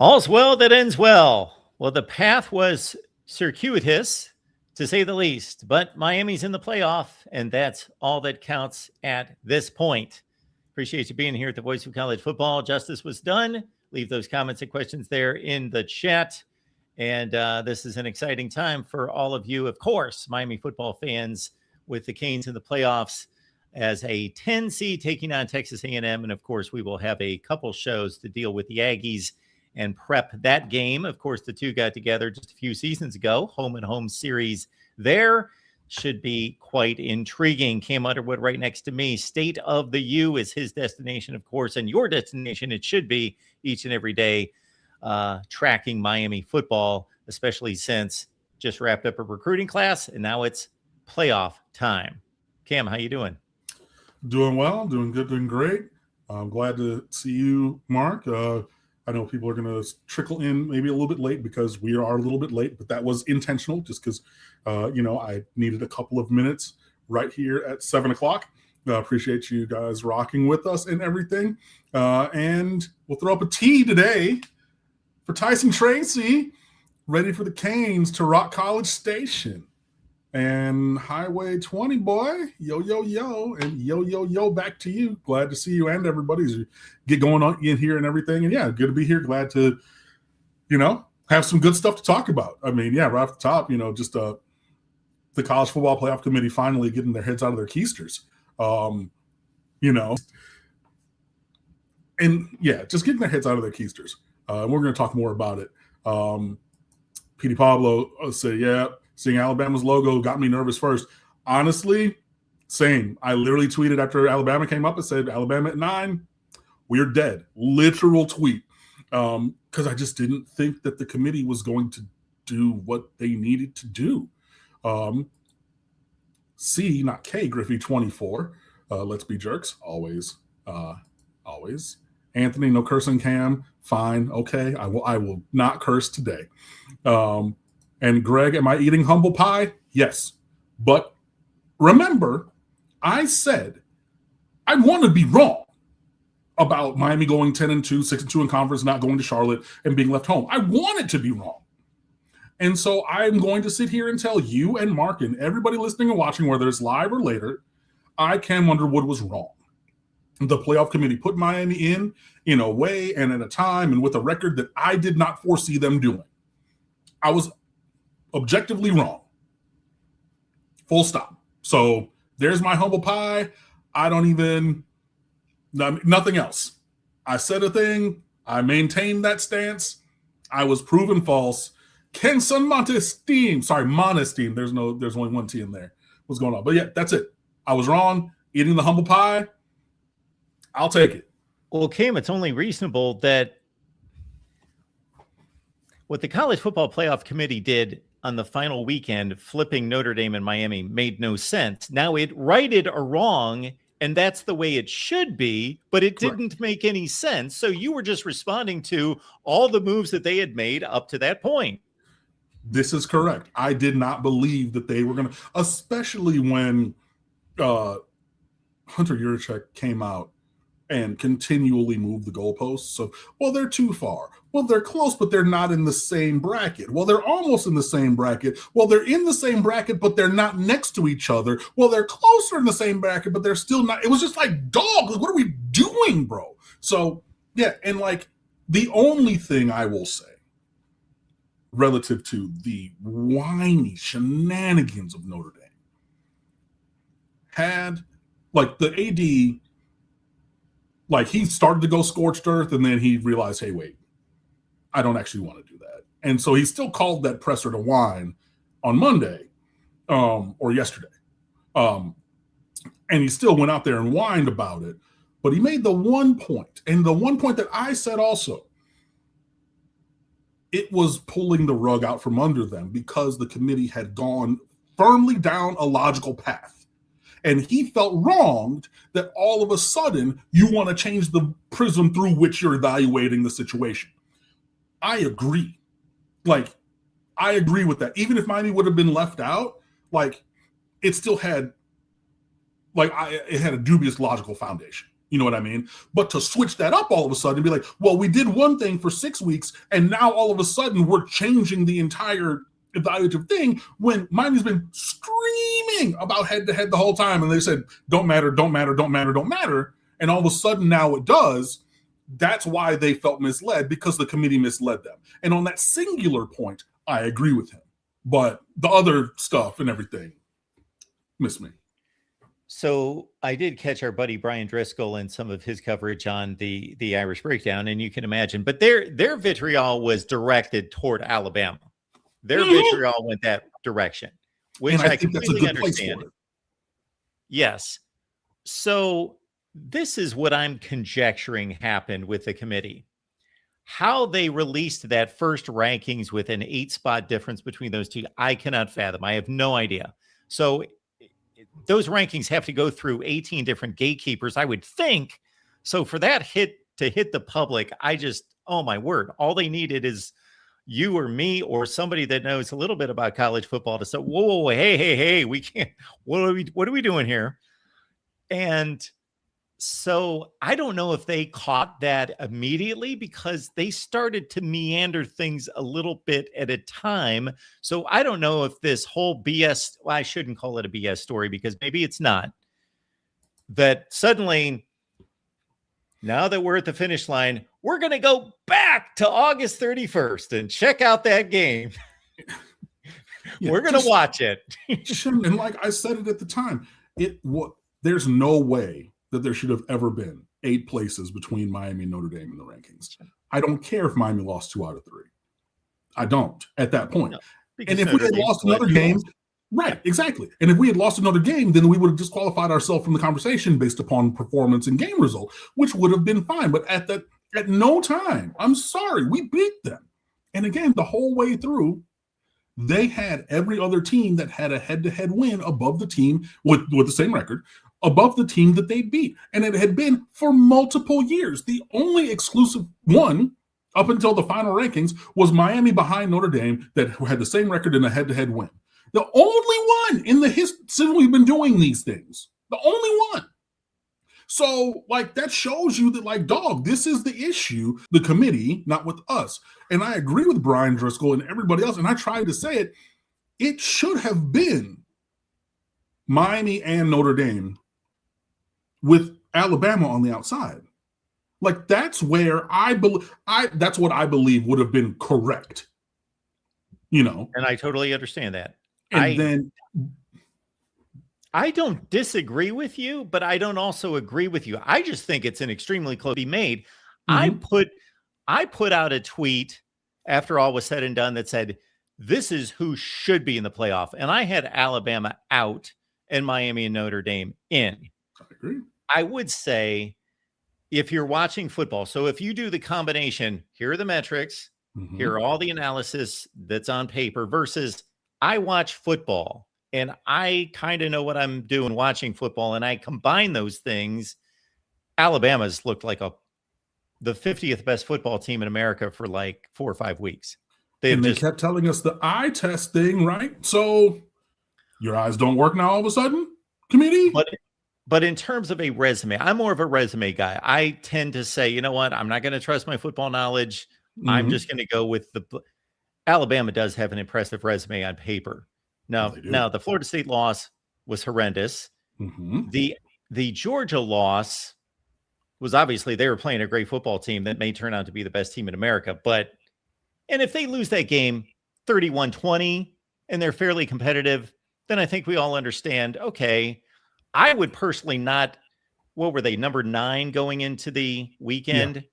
All's well that ends well. Well, the path was circuitous, to say the least, but Miami's in the playoff, and that's all that counts at this point. Appreciate you being here at the Voice of College Football. Justice was done. Leave those comments and questions there in the chat. And this is an exciting time for all of you, of course, Miami football fans, with the Canes in the playoffs as a 10 seed taking on Texas A&M. And of course, we will have a couple shows to deal with the Aggies and prep that game. Of course, the two got together just a few seasons ago. Home and home series there should be quite intriguing. Cam Underwood right next to me. State of the U is his destination, of course, and your destination. It should be each and every day, tracking Miami football, especially since just wrapped up a recruiting class and now it's playoff time. Cam, how you doing? Doing well, doing good, doing great. I'm glad to see you, Mark. I know people are going to trickle in maybe a little bit late because we are a little bit late, but that was intentional just because, I needed a couple of minutes right here at 7 o'clock. Appreciate you guys rocking with us and everything. And we'll throw up a T today for Tyson Tracy, ready for the Canes to rock College Station. And Highway 20, boy, yo, and yo, back to you. Glad to see you and everybody as you get going on in here and everything. And yeah, good to be here. Glad to, have some good stuff to talk about. I mean, yeah, right off the top, just the College Football Playoff Committee finally getting their heads out of their keisters. And yeah, just getting their heads out of their keisters. We're going to talk more about it. Petey Pablo said, yeah, seeing Alabama's logo got me nervous first. Honestly, same. I literally tweeted after Alabama came up and said, Alabama at 9, we're dead. Literal tweet. Because I just didn't think that the committee was going to do what they needed to do. C, not K, Griffey 24. Let's be jerks. Always. Anthony, no cursing, Cam. Fine. Okay. I will not curse today. And Greg, am I eating humble pie? Yes. But remember, I said I want to be wrong about Miami going 10-2, 6-2 in conference, not going to Charlotte and being left home. I want it to be wrong. And so I'm going to sit here and tell you and Mark and everybody listening and watching, whether it's live or later, Cam Underwood was wrong. The playoff committee put Miami in a way and at a time and with a record that I did not foresee them doing. I was objectively wrong. Full stop. So there's my humble pie. Nothing else. I said a thing. I maintained that stance. I was proven false. Kenson Montesteem. There's only one T in there. What's going on? But yeah, that's it. I was wrong. Eating the humble pie. I'll take it. Well, Cam, it's only reasonable that what the College Football Playoff Committee did on the final weekend, flipping Notre Dame and Miami, made no sense. Now it righted a wrong, and that's the way it should be, but it didn't make any sense. So you were just responding to all the moves that they had made up to that point. This is correct. I did not believe that they were going to, especially when Hunter Yurachek came out and continually moved the goalposts. So, well, they're too far. Well, they're close, but they're not in the same bracket. Well, they're almost in the same bracket. Well, they're in the same bracket, but they're not next to each other. Well, they're closer in the same bracket, but they're still not. It was just like, dog, what are we doing, bro? So, yeah, and like the only thing I will say relative to the whiny shenanigans of Notre Dame had, like, the AD, like, he started to go scorched earth, and then he realized, hey, wait, I don't actually want to do that. And so he still called that presser to whine on Monday or yesterday. And he still went out there and whined about it. But he made the one point, and the one point that I said also, it was pulling the rug out from under them because the committee had gone firmly down a logical path. And he felt wronged that all of a sudden you want to change the prism through which you're evaluating the situation. I agree. Like, I agree with that. Even if Miami would have been left out, like, it still had, like, it had a dubious logical foundation. You know what I mean? But to switch that up all of a sudden and be like, well, we did one thing for 6 weeks, and now all of a sudden we're changing the entire evaluative thing when Miami's been screaming about head-to-head the whole time, and they said, don't matter, don't matter, don't matter, don't matter. And all of a sudden now it does. That's why they felt misled, because the committee misled them. And on that singular point, I agree with him. But the other stuff and everything missed me. So I did catch our buddy Brian Driscoll and some of his coverage on the Irish Breakdown, and you can imagine. But their vitriol was directed toward Alabama. Their vitriol went that direction, which I completely understand. Yes. So this is what I'm conjecturing happened with the committee. How they released that first rankings with an 8-spot difference between those two, I cannot fathom. I have no idea. So those rankings have to go through 18 different gatekeepers, I would think. So for that hit to hit the public, oh my word, all they needed is you or me or somebody that knows a little bit about college football to say, whoa, hey, we can't, what are we doing here? And so I don't know if they caught that immediately, because they started to meander things a little bit at a time. So I don't know if this whole BS, well, I shouldn't call it a BS story, because maybe it's not, that suddenly, now that we're at the finish line, we're going to go back to August 31st and check out that game. We're going to watch it. And like I said it at the time, there's no way that there should have ever been 8 places between Miami and Notre Dame in the rankings. I don't care if Miami lost 2 out of 3. I don't at that point. No, and if we had lost another game, right, exactly. And if we had lost another game, then we would have disqualified ourselves from the conversation based upon performance and game result, which would have been fine. But at no time, I'm sorry, we beat them. And again, the whole way through, they had every other team that had a head-to-head win above the team with the same record, above the team that they beat. And it had been for multiple years. The only exclusive one up until the final rankings was Miami behind Notre Dame that had the same record in a head-to-head win. The only one in the history since we've been doing these things. The only one. So, like, that shows you that, like, dog, this is the issue, the committee, not with us. And I agree with Brian Driscoll and everybody else, and I tried to say it. It should have been Miami and Notre Dame with Alabama on the outside. Like, that's where that's what I believe would have been correct. You know? And I totally understand that. And I don't disagree with you, but I don't also agree with you. I just think it's an extremely close be made. Mm-hmm. I put out a tweet after all was said and done that said, this is who should be in the playoff. And I had Alabama out and Miami and Notre Dame in. I agree. I would say, if you're watching football, so if you do the combination, here are the metrics, mm-hmm. here are all the analysis that's on paper, versus I watch football and I kind of know what I'm doing watching football, and I combine those things. Alabama's looked like the 50th best football team in America for like 4 or 5 weeks. They kept telling us the eye test thing, right? So your eyes don't work now all of a sudden, committee? But in terms of a resume, I'm more of a resume guy. I tend to say, you know what? I'm not going to trust my football knowledge. Mm-hmm. I'm just going to go with Alabama does have an impressive resume on paper. Now, the Florida State loss was horrendous. Mm-hmm. The Georgia loss was obviously they were playing a great football team that may turn out to be the best team in America. And if they lose that game 31-20 and they're fairly competitive, then I think we all understand, okay, I would personally not, what were they, number 9 going into the weekend,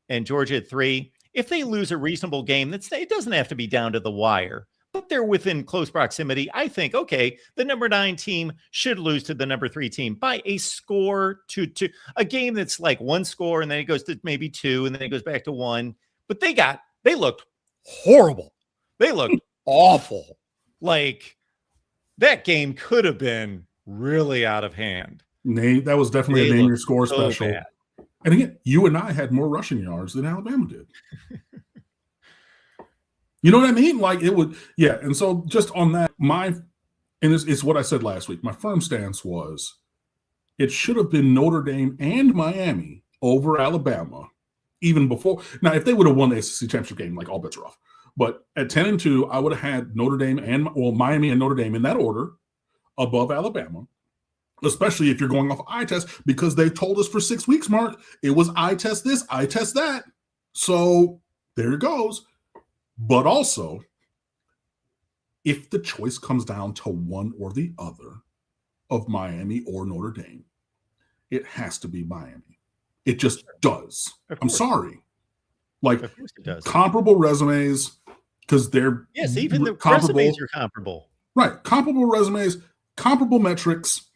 and Georgia at 3. If they lose a reasonable game, it doesn't have to be down to the wire, but they're within close proximity. I think, okay, the number 9 team should lose to the number 3 team by a score to a game that's like 1 score, and then it goes to maybe 2, and then it goes back to 1. But they looked horrible. They looked awful. Like, that game could have been really out of hand. Nate, that was definitely a name your score special. Bad. And again, you and I had more rushing yards than Alabama did. You know what I mean? Like, it would, yeah. And so just on that, it's what I said last week. My firm stance was, it should have been Notre Dame and Miami over Alabama even before. Now, if they would have won the SEC championship game, like, all bets are off. But at 10-2, I would have had Notre Dame and Miami and Notre Dame in that order above Alabama, especially if you're going off eye test, because they told us for 6 weeks, Mark, it was eye test this, eye test that. So there it goes. But also, if the choice comes down to one or the other of Miami or Notre Dame, it has to be Miami. It just does. I'm sorry. Like, of course it does. Comparable resumes, because they're even the resumes are comparable. Right. Comparable resumes, comparable metrics.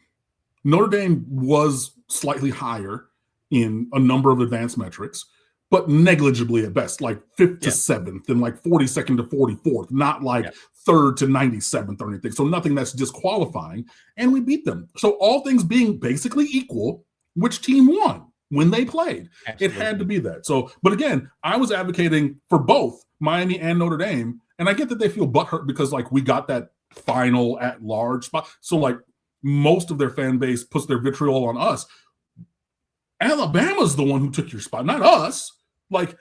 Notre Dame was slightly higher in a number of advanced metrics, but negligibly at best, like 5th to 7th and like 42nd to 44th, not like 3rd to 97th or anything. So nothing that's disqualifying. And we beat them. So all things being basically equal, which team won when they played? Absolutely. It had to be that. So, but again, I was advocating for both Miami and Notre Dame. And I get that they feel butthurt because, like, we got that final at large spot. So, like, most of their fan base puts their vitriol on us. Alabama's the one who took your spot, not us. Like,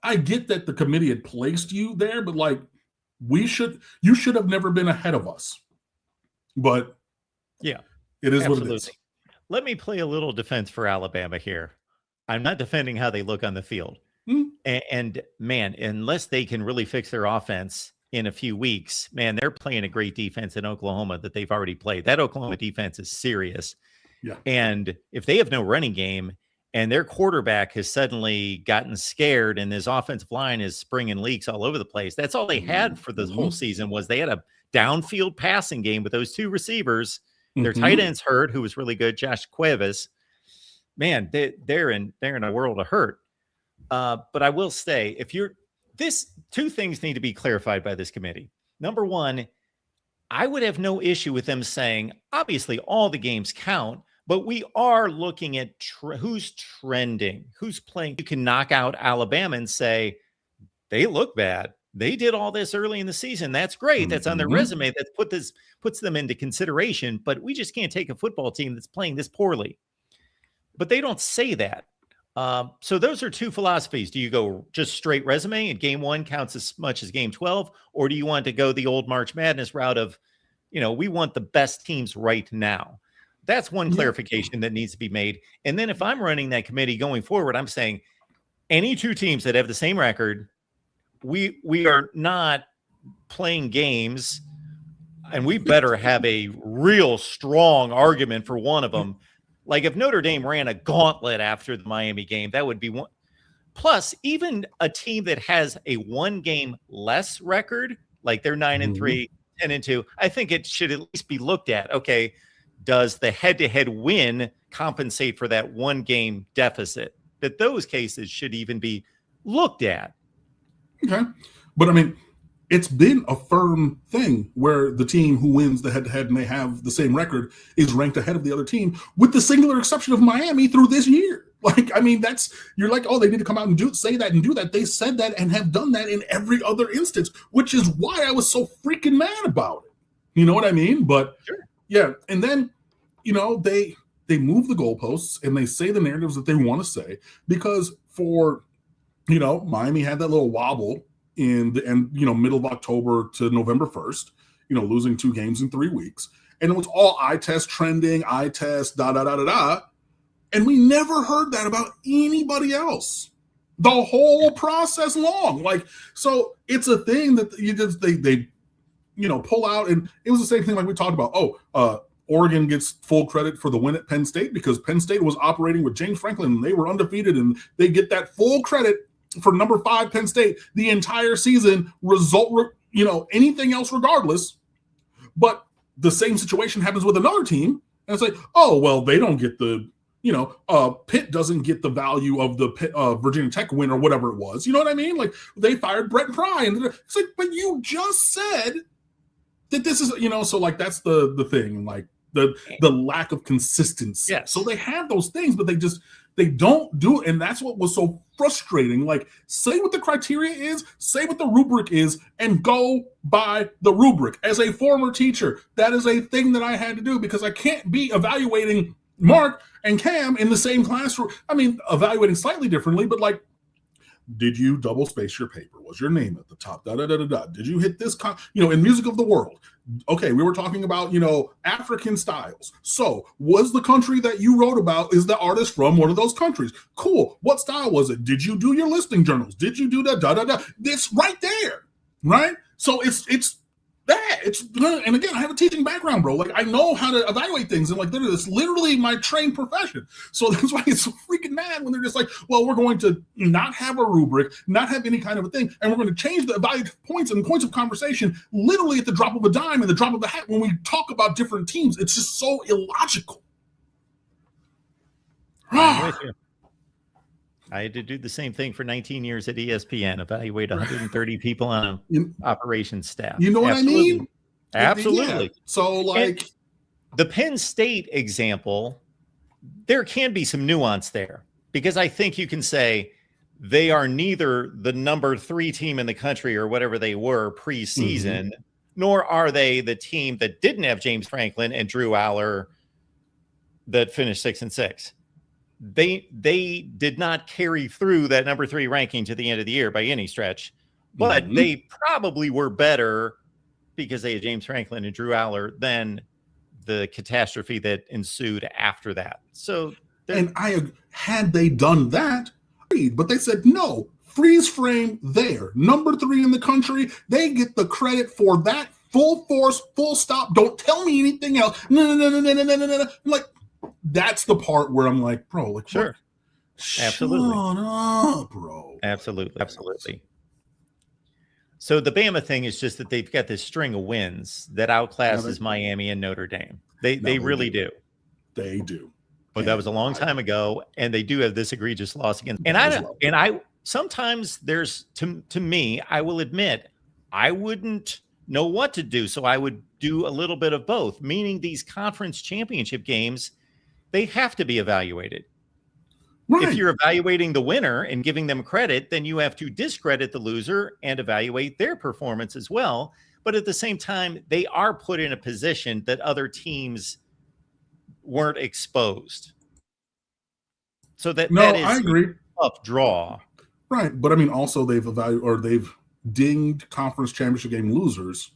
I get that the committee had placed you there, but, like, you should have never been ahead of us. But yeah, it is what it is. Let me play a little defense for Alabama here. I'm not defending how they look on the field. And man, unless they can really fix their offense in a few weeks, man, they're playing a great defense in Oklahoma that they've already played. That Oklahoma defense is serious. Yeah. And if they have no running game and their quarterback has suddenly gotten scared and his offensive line is springing leaks all over the place, that's all they had for the whole season was they had a downfield passing game with those two receivers. Their tight end's hurt, who was really good, Josh Cuevas. Man, they're in a world of hurt. But I will say, two things need to be clarified by this committee. Number one, I would have no issue with them saying, obviously, all the games count, but we are looking at who's trending, who's playing. You can knock out Alabama and say, they look bad. They did all this early in the season. That's great. That's on their resume. That puts them into consideration. But we just can't take a football team that's playing this poorly. But they don't say that. So those are two philosophies. Do you go just straight resume and game 1 counts as much as game 12? Or do you want to go the old March Madness route of, we want the best teams right now? That's one clarification that needs to be made. And then if I'm running that committee going forward, I'm saying any two teams that have the same record, we are not playing games, and we better have a real strong argument for one of them. Like if Notre Dame ran a gauntlet after the Miami game, that would be one. Plus, even a team that has a 1 game less record, like they're 9-3, 10-2, I think it should at least be looked at. Okay, does the head-to-head win compensate for that 1 game deficit? That those cases should even be looked at. Okay. But I mean, it's been a firm thing where the team who wins the head-to-head and they have the same record is ranked ahead of the other team, with the singular exception of Miami through this year. Like, I mean, you're like, oh, they need to come out and say that and do that. They said that and have done that in every other instance, which is why I was so freaking mad about it. You know what I mean? But yeah. And then, they move the goalposts and they say the narratives that they want to say, because Miami had that little wobble in the end, middle of October to November 1st, losing 2 games in 3 weeks. And it was all eye test trending, eye test, da. And we never heard that about anybody else the whole process long. Like, so it's a thing that they pull out. And it was the same thing like we talked about. Oregon gets full credit for the win at Penn State because Penn State was operating with James Franklin and they were undefeated, and they get that full credit for number 5 Penn State the entire season, anything else regardless. But the same situation happens with another team, and it's like, oh, well, they don't get the, Pitt doesn't get the value of the Virginia Tech win or whatever it was. You know what I mean? Like, they fired Brett Pry, and it's like, but you just said that this is, so like that's the thing, like the lack of consistency. Yes. So they have those things, but they don't do it. And that's what was so frustrating. Like, say what the criteria is, say what the rubric is, and go by the rubric. As a former teacher, that is a thing that I had to do, because I can't be evaluating Mark and Cam in the same classroom. I mean, evaluating slightly differently, but like, did you double space your paper? Was your name at the top? Da da da da da. Did you hit this? In Music of the World. Okay, we were talking about African styles. So, was the country that you wrote about, is the artist from one of those countries? Cool. What style was it? Did you do your listing journals? Did you do that? Da da da. It's right there, right? So it's that. And again, I have a teaching background, bro. Like, I know how to evaluate things, and like, it's literally my trained profession. So that's why it's so freaking mad when they're just like, well, we're going to not have a rubric, not have any kind of a thing, and we're going to change the evaluation points and points of conversation literally at the drop of a dime and the drop of a hat when we talk about different teams. It's just so illogical. I'm with you. I had to do the same thing for 19 years at ESPN, evaluate 130 people on an operations staff. You know what Absolutely. I mean? Absolutely. Yeah. So, like, and the Penn State example, there can be some nuance there, because I think you can say they are neither the number 3 team in the country or whatever they were preseason, nor are they the team that didn't have James Franklin and Drew Aller that finished 6-6. They did not carry through that number 3 ranking to the end of the year by any stretch, but they probably were better because they had James Franklin and Drew Aller than the catastrophe that ensued after that. So, and had they done that, but they said no, freeze frame there, number 3 in the country, they get the credit for that, full force, full stop. Don't tell me anything else. No. Like, that's the part where I'm like, bro, like, sure. Absolutely. Shut up, bro. Absolutely. So the Bama thing is just that they've got this string of wins that outclasses Miami and Notre Dame. They really do. They do. But that was a long time ago, and they do have this egregious loss again. And I sometimes there's to me, I will admit, I wouldn't know what to do, so I would do a little bit of both. Meaning these conference championship games, they have to be evaluated. Right. If you're evaluating the winner and giving them credit, then you have to discredit the loser and evaluate their performance as well. But at the same time, they are put in a position that other teams weren't exposed. So that is I agree. A tough draw. Right. But I mean, also they've dinged conference championship game losers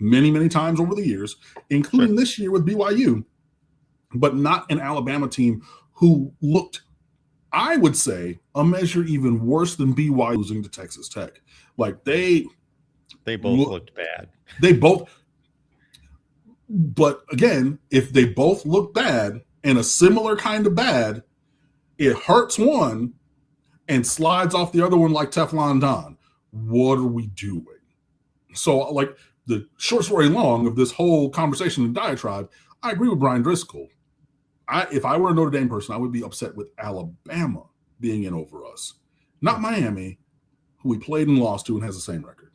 many, many times over the years, including this year with BYU, but not an Alabama team who looked, I would say, a measure even worse than BYU losing to Texas Tech. Like they both looked bad. But again, if they both look bad and a similar kind of bad, it hurts one and slides off the other one like Teflon Don. What are we doing? So, like, the short story long of this whole conversation and diatribe, I agree with Brian Driscoll. If I were a Notre Dame person, I would be upset with Alabama being in over us, not Miami, who we played and lost to and has the same record.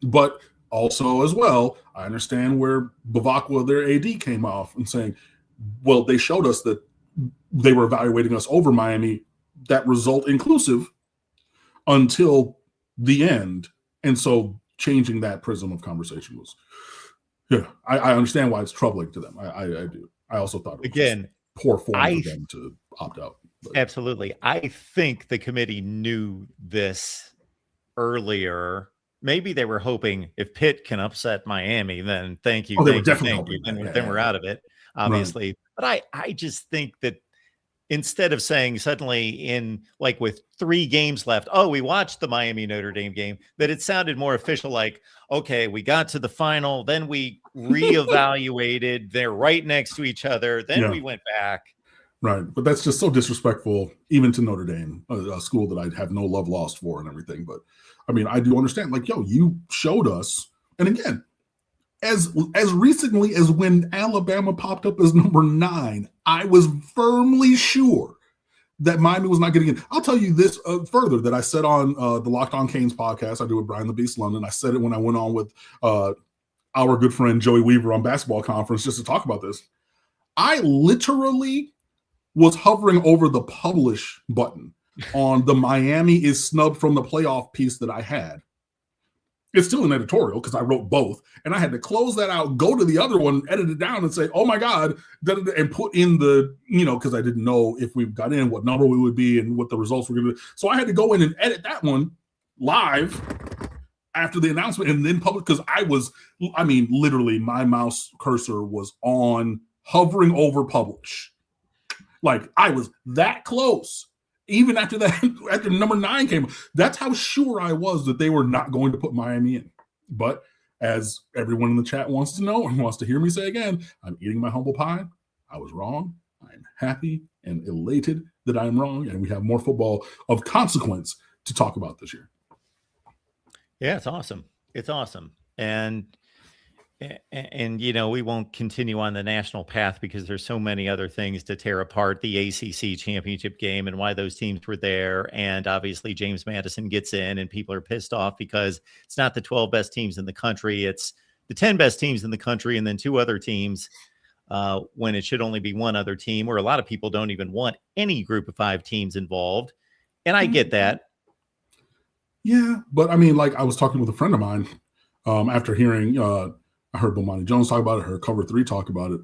But also, as well, I understand where Bavakwa, their AD, came off and saying, well, they showed us that they were evaluating us over Miami, that result inclusive, until the end. And so changing that prism of conversation was, I understand why it's troubling to them. I do. I also thought it was poor form for them to opt out. But. Absolutely. I think the committee knew this earlier. Maybe they were hoping if Pitt can upset Miami, then thank you. They were definitely hoping. Then we're out of it, obviously. Right. But I just think that instead of saying suddenly in like with 3 games left, oh, we watched the Miami Notre Dame game, that it sounded more official, like, okay, we got to the final, then we reevaluated, they're right next to each other, then we went back. Right. But that's just so disrespectful, even to Notre Dame, a school that I'd have no love lost for and everything. But I mean, I do understand, like, you showed us, and again, as recently as when Alabama popped up as number 9, I was firmly sure that Miami was not getting in. I'll tell you this further that I said on the Locked On Canes podcast I do with Brian the Beast London. I said it when I went on with our good friend Joey Weaver on Basketball Conference just to talk about this. I literally was hovering over the publish button on the Miami is snubbed from the playoff piece that I had. It's still an editorial because I wrote both, and I had to close that out, go to the other one, edit it down, and say, "Oh my God," and put in the, because I didn't know if we got in, what number we would be, and what the results were going to be. So I had to go in and edit that one live after the announcement, and then public, because literally my mouse cursor was on hovering over publish. Like I was that close. Even after that, after number 9 came, that's how sure I was that they were not going to put Miami in. But as everyone in the chat wants to know and wants to hear me say again, I'm eating my humble pie. I was wrong. I'm happy and elated that I'm wrong, and we have more football of consequence to talk about this year. Yeah, it's awesome. It's awesome. And we won't continue on the national path because there's so many other things to tear apart the ACC championship game and why those teams were there. And obviously James Madison gets in and people are pissed off because it's not the 12 best teams in the country. It's the 10 best teams in the country and then 2 other teams when it should only be 1 other team, where a lot of people don't even want any group of 5 teams involved. And I get that. Yeah. But I mean, like I was talking with a friend of mine after hearing, I heard Bomani Jones talk about it, heard Cover 3 talk about it.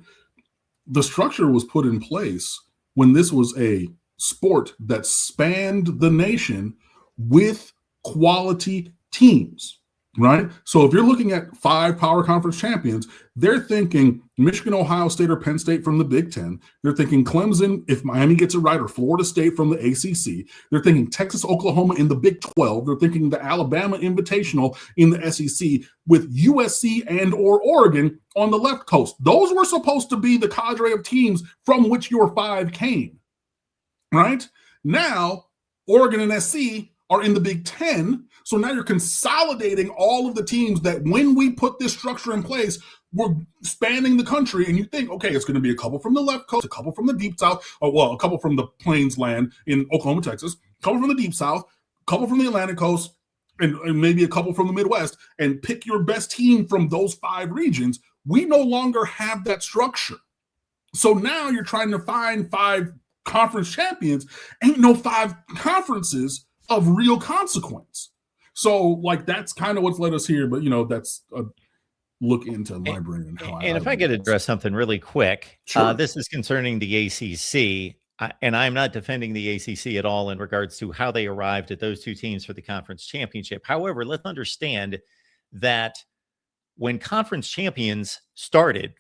The structure was put in place when this was a sport that spanned the nation with quality teams, right? So if you're looking at 5 power conference champions, they're thinking Michigan, Ohio State, or Penn State from the Big Ten. They're thinking Clemson, if Miami gets it right, or Florida State from the ACC. They're thinking Texas, Oklahoma in the Big 12. They're thinking the Alabama Invitational in the SEC with USC and or Oregon on the left coast. Those were supposed to be the cadre of teams from which your 5 came, right? Now, Oregon and SC are in the Big Ten. So now you're consolidating all of the teams that when we put this structure in place, we're spanning the country. And you think, okay, it's going to be a couple from the left coast, a couple from the deep south, a couple from the plains land in Oklahoma, Texas, a couple from the deep south, a couple from the Atlantic coast, and maybe a couple from the Midwest, and pick your best team from those 5 regions. We no longer have that structure. So now you're trying to find 5 conference champions. Ain't no 5 conferences of real consequence. So, like, that's kind of what's led us here. But, that's a look into my brain and how if I could address something really quick, sure. This is concerning the ACC. And I'm not defending the ACC at all in regards to how they arrived at those 2 teams for the conference championship. However, let's understand that when conference champions started,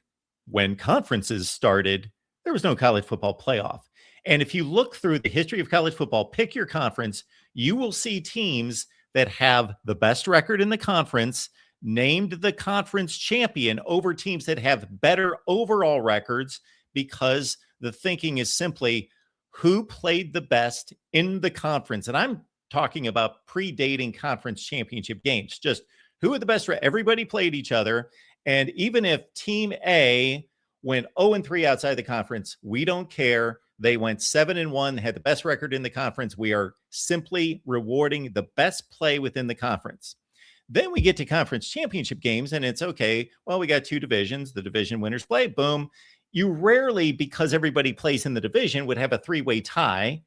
when conferences started, there was no college football playoff. And if you look through the history of college football, pick your conference, you will see teams that have the best record in the conference named the conference champion over teams that have better overall records, because the thinking is simply who played the best in the conference. And I'm talking about predating conference championship games, just who are the best. Everybody played each other. And even if team A went 0-3 outside the conference, we don't care. They went 7-1, had the best record in the conference. We are simply rewarding the best play within the conference. Then we get to conference championship games, and it's okay. Well, we got 2 divisions. The division winners play. Boom. You rarely, because everybody plays in the division, would have a 3-way tie.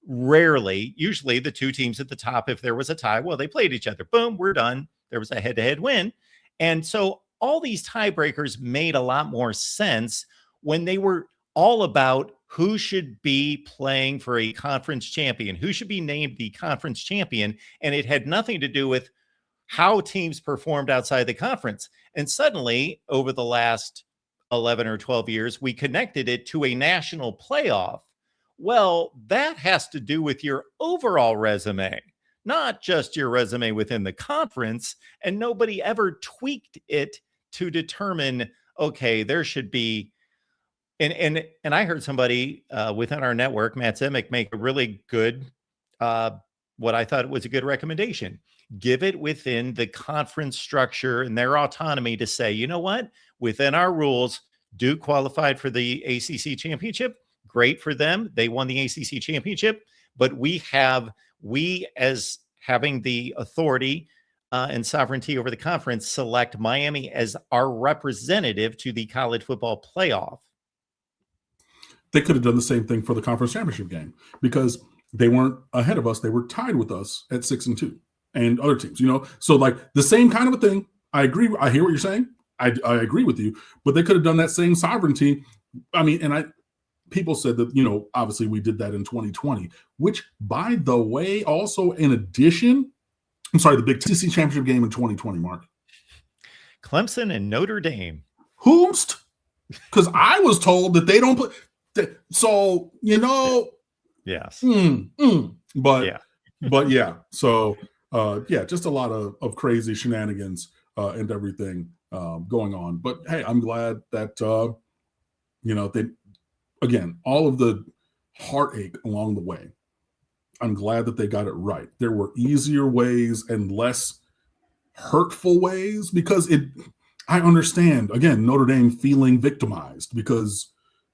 Rarely. Usually the 2 teams at the top, if there was a tie, well, they played each other. Boom, we're done. There was a head-to-head win. And so all these tiebreakers made a lot more sense when they were all about who should be playing for a conference champion, who should be named the conference champion. And it had nothing to do with how teams performed outside the conference. And suddenly, over the last 11 or 12 years, we connected it to a national playoff. Well, that has to do with your overall resume, not just your resume within the conference. And nobody ever tweaked it to determine, okay, there should be. And I heard somebody within our network, Matt Zemek, make a really good, what I thought was a good recommendation. Give it within the conference structure and their autonomy to say, you know what, within our rules, Duke qualified for the ACC championship. Great for them. They won the ACC championship. But we as having the authority and sovereignty over the conference, select Miami as our representative to the college football playoff. They could have done the same thing for the conference championship game because they weren't ahead of us. They were tied with us at 6-2. and other teams, So like the same kind of a thing. I agree. I hear what you're saying. I agree with you, but they could have done that same sovereignty. I mean, people said that, obviously we did that in 2020, which by the way, also in addition, I'm sorry, the Big TC championship game in 2020, Mark. Clemson and Notre Dame. Whomst? Because I was told that they don't play. So, Yes. But yeah. But yeah. So just a lot of crazy shenanigans and everything going on. But hey, I'm glad that they, again, all of the heartache along the way, I'm glad that they got it right. There were easier ways and less hurtful ways because I understand, again, Notre Dame feeling victimized because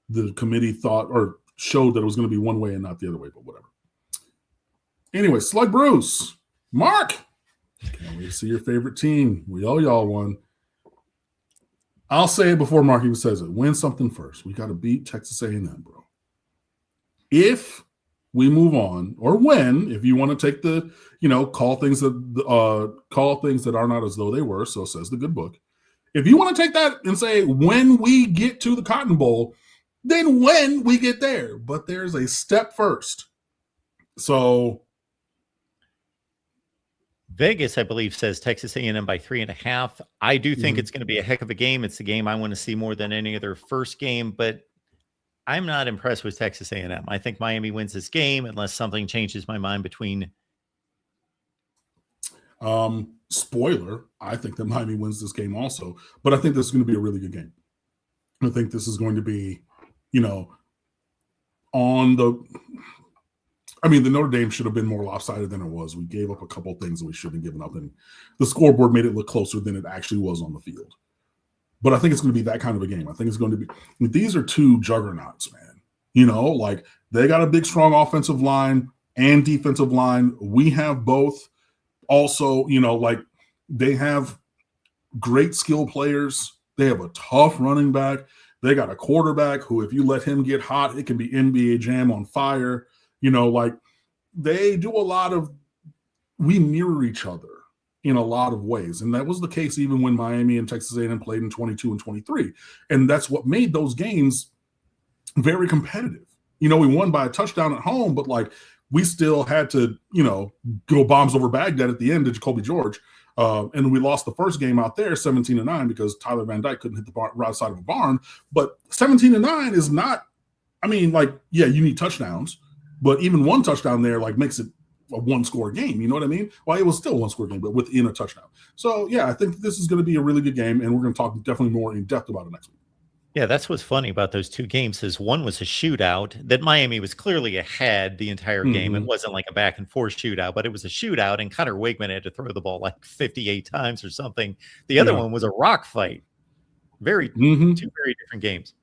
the committee thought or showed that it was going to be one way and not the other way, but whatever. Anyway, Slug Bruce, Mark, can't wait to see your favorite team. We owe y'all one. I'll say it before Mark even says it. Win something first. We got to beat Texas A&M, bro. If we move on, or when, if you want to take the, call things that are not as though they were, so says the good book. If you want to take that and say when we get to the Cotton Bowl, then when we get there. But there's a step first. So Vegas, I believe, says Texas A&M by 3.5. I do think it's going to be a heck of a game. It's the game I want to see more than any other first game, but I'm not impressed with Texas A&M. I think Miami wins this game unless something changes my mind between. Spoiler, I think that Miami wins this game also, but I think this is going to be a really good game. I think this is going to be, the Notre Dame should have been more lopsided than it was. We gave up a couple things that we shouldn't have given up, and the scoreboard made it look closer than it actually was on the field. But I think it's going to be that kind of a game. I think it's going to be – these are two juggernauts, man. Like they got a big, strong offensive line and defensive line. We have both. Also, like they have great skill players. They have a tough running back. They got a quarterback who, if you let him get hot, it can be NBA Jam on fire. Like they do a lot of – we mirror each other in a lot of ways. And that was the case even when Miami and Texas A&M played in 22 and 23. And that's what made those games very competitive. We won by a touchdown at home, but like we still had to, go bombs over Baghdad at the end to Jacoby George. And we lost the first game out there 17-9 because Tyler Van Dyke couldn't hit the right side of a barn. But 17-9 is not, you need touchdowns, but even one touchdown there makes it a one-score game. You know what I mean? Well, it was still a one-score game, but within a touchdown. So, yeah, I think this is going to be a really good game, and we're going to talk definitely more in depth about it next week. Yeah, that's what's funny about those two games is one was a shootout that Miami was clearly ahead the entire game. It wasn't like a back-and-forth shootout, but it was a shootout, and Connor Wigman had to throw the ball 58 times or something. The other one was a rock fight. Two very different games.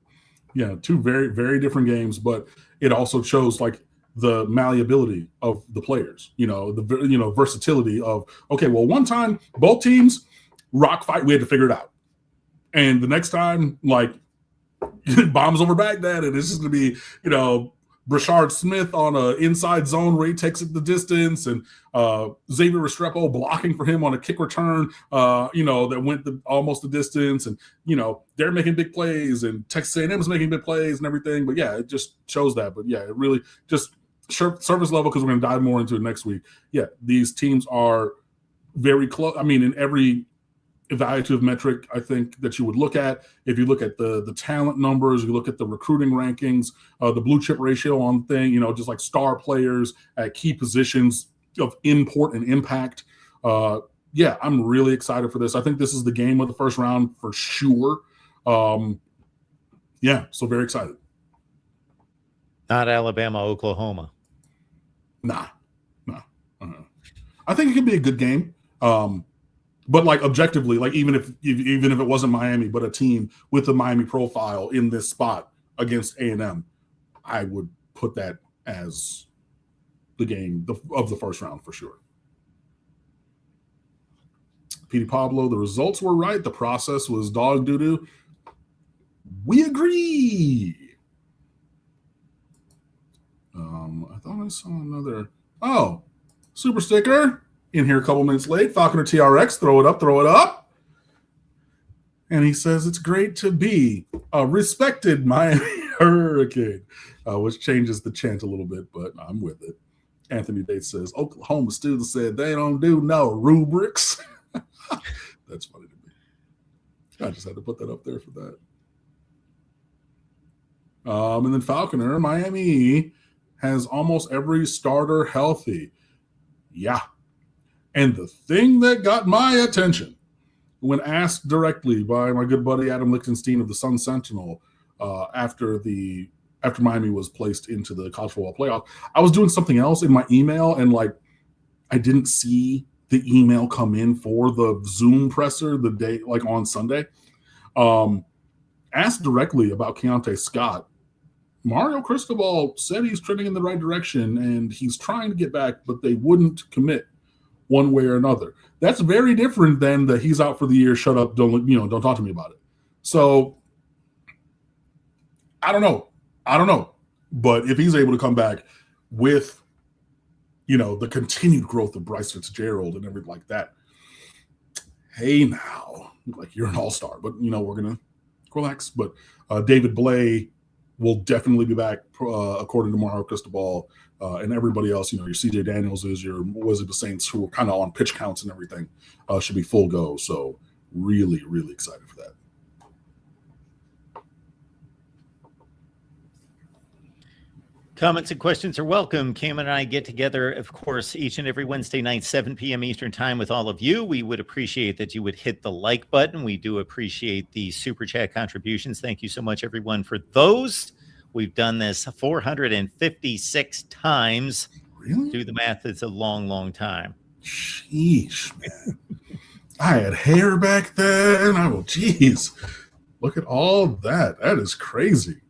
Yeah, two very, very different games, but it also shows the malleability of the players, the versatility of, okay, well, one time both teams rock fight, we had to figure it out. And the next time, bombs over Baghdad, and it's just going to be, Brashard Smith on an inside zone where he takes it the distance, and Xavier Restrepo blocking for him on a kick return, that went almost the distance, and they're making big plays, and Texas A&M is making big plays and everything. But yeah, it just shows that. But yeah, it really just surface level, because we're going to dive more into it next week. Yeah, these teams are very close. In every evaluative metric, I think, that you would look at, if you look at the talent numbers, you look at the recruiting rankings, the blue chip ratio on thing, just like star players at key positions of import and impact. Yeah, I'm really excited for this. I think this is the game of the first round for sure. Yeah, so very excited. Not Alabama, Oklahoma. Nah. I think it could be a good game. But objectively, even if it wasn't Miami, but a team with a Miami profile in this spot against A&M, I would put that as the game of the first round for sure. Petey Pablo, the results were right. The process was dog doo-doo. We agree. I thought I saw another. Oh, super sticker. in here a couple minutes late. Falconer TRX, throw it up. And he says, it's great to be a respected Miami Hurricane, which changes the chant a little bit, but I'm with it. Anthony Dates says, Oklahoma students said they don't do no rubrics. That's funny to me. I just had to put that up there for that. And then Falconer, Miami has almost every starter healthy. Yeah. And the thing that got my attention when asked directly by my good buddy Adam Lichtenstein of the Sun Sentinel after Miami was placed into the college football playoff, I was doing something else in my email, and I didn't see the email come in for the Zoom presser the day, on Sunday. Asked directly about Keontae Scott. Mario Cristobal said he's trending in the right direction and he's trying to get back, but they wouldn't commit one way or another. That's very different than the he's out for the year, shut up, don't talk to me about it. So I don't know. But if he's able to come back with, the continued growth of Bryce Fitzgerald and everything like that, hey now, you're an all-star, but we're going to relax. But David Blay will definitely be back, according to Mario Cristobal, and everybody else. Your CJ Daniels is your Wizard of the Saints, who are kind of on pitch counts and everything, should be full go. So really, really excited for that. Comments and questions are welcome. Cam and I get together, of course, each and every Wednesday night, 7 p.m. Eastern time with all of you. We would appreciate that you would hit the like button. We do appreciate the super chat contributions. Thank you so much, everyone, for those. We've done this 456 times. Really? Do the math. It's a long, long time. Sheesh, man. I had hair back then. Geez. Look at all that. That is crazy.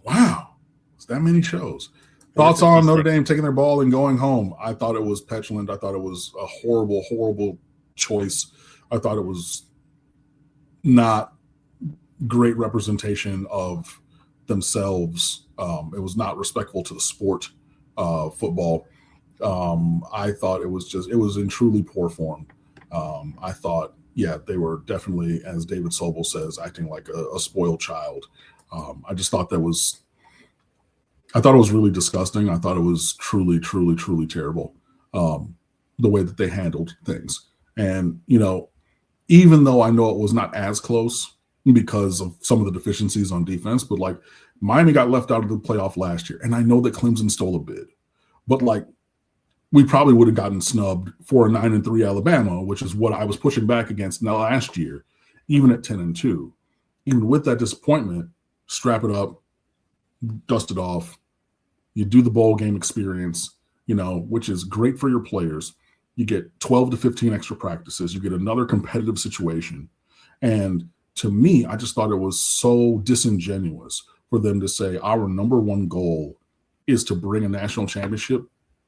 Wow, it's that many shows. Thoughts on Notre Dame taking their ball and going home? I thought it was petulant. I thought it was a horrible, horrible choice. I thought it was not great representation of themselves. It was not respectful to the sport, football. I thought it was in truly poor form. I thought, they were definitely, as David Sobel says, acting like a spoiled child. I just thought I thought it was really disgusting. I thought it was truly, truly, truly terrible, the way that they handled things. And, even though I know it was not as close because of some of the deficiencies on defense, but Miami got left out of the playoff last year. And I know that Clemson stole a bid, but we probably would have gotten snubbed for a 9-3 Alabama, which is what I was pushing back against last year, even at 10-2. Even with that disappointment, strap it up, dust it off. You do the bowl game experience, which is great for your players. You get 12 to 15 extra practices. You get another competitive situation. And to me, I just thought it was so disingenuous for them to say our number one goal is to bring a national championship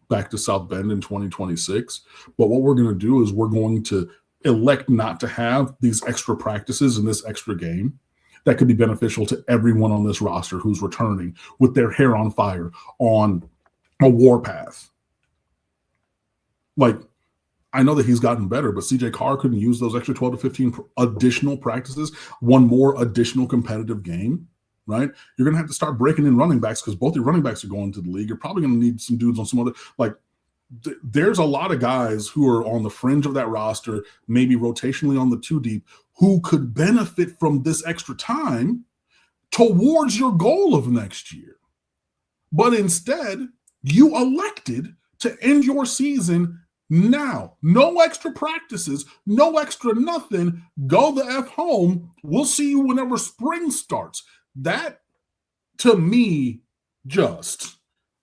back to South Bend in 2026. But what we're going to do is we're going to elect not to have these extra practices in this extra game that could be beneficial to everyone on this roster who's returning with their hair on fire on a warpath. I know that he's gotten better, but CJ Carr couldn't use those extra 12 to 15 additional practices, one more additional competitive game, right? You're going to have to start breaking in running backs because both your running backs are going to the league. You're probably going to need some dudes on some other, there's a lot of guys who are on the fringe of that roster, maybe rotationally on the 2 deep, who could benefit from this extra time towards your goal of next year. But instead, you elected to end your season now. No extra practices, no extra nothing. Go the F home. We'll see you whenever spring starts. That, to me, just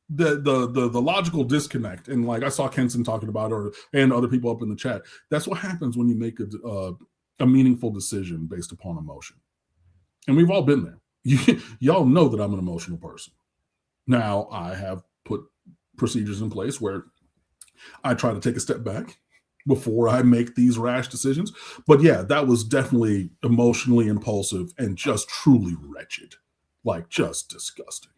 the logical disconnect. And I saw Kenson talking about it, and other people up in the chat. That's what happens when you make a meaningful decision based upon emotion. And we've all been there. Y'all know that I'm an emotional person. Now, I have put procedures in place where I try to take a step back before I make these rash decisions. But yeah, that was definitely emotionally impulsive and just truly wretched. Just disgusting.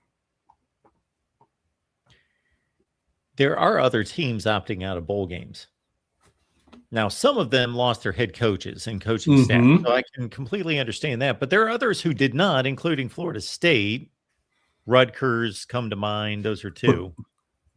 There are other teams opting out of bowl games. Now, some of them lost their head coaches and coaching staff, so I can completely understand that. But there are others who did not, including Florida State. Rutgers come to mind. Those are two. But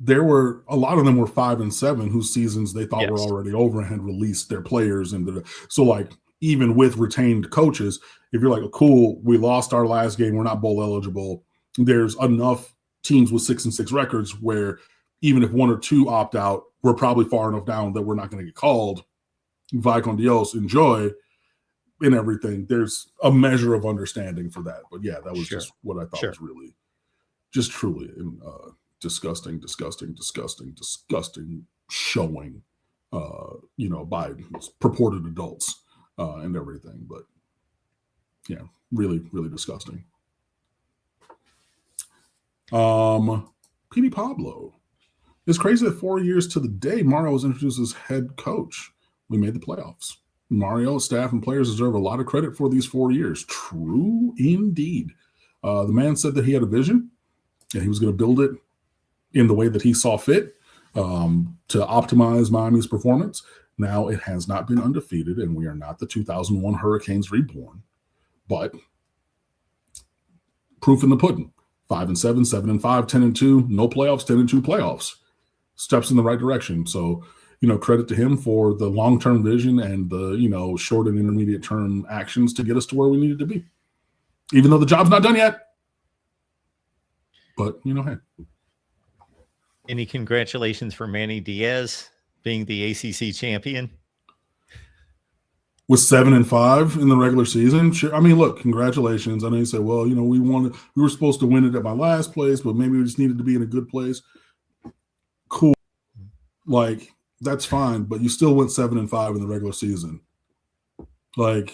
there were a lot of them were 5 and 7 whose seasons they thought Yes. were already over and had released their players. And so, like, even with retained coaches, if you're like, oh, cool, we lost our last game, we're not bowl eligible. There's enough teams with 6-6 records where even if one or two opt out, we're probably far enough down that we're not going to get called. Vai con Dios, enjoy, and everything. There's a measure of understanding for that. But yeah, that was just what I thought was really, just truly disgusting showing, by purported adults and everything. But yeah, really, really disgusting. PD Pablo. It's crazy that 4 years to the day Mario was introduced as head coach. We made the playoffs. Mario, staff, and players deserve a lot of credit for these 4 years. True indeed. The man said that he had a vision and he was going to build it in the way that he saw fit to optimize Miami's performance. Now it has not been undefeated, and we are not the 2001 Hurricanes reborn. But proof in the pudding. 5 and 7, 7 and 5, 10 and 2, no playoffs, 10 and 2 playoffs. Steps in the right direction. So, credit to him for the long-term vision and the, short and intermediate term actions to get us to where we needed to be. Even though the job's not done yet. But, hey. Any congratulations for Manny Diaz being the ACC champion? With 7 and 5 in the regular season. Sure. I mean, look, congratulations. I know you say, well, we were supposed to win it at my last place, but maybe we just needed to be in a good place. Cool. Like, that's fine, but you still went 7 and 5 in the regular season. Like,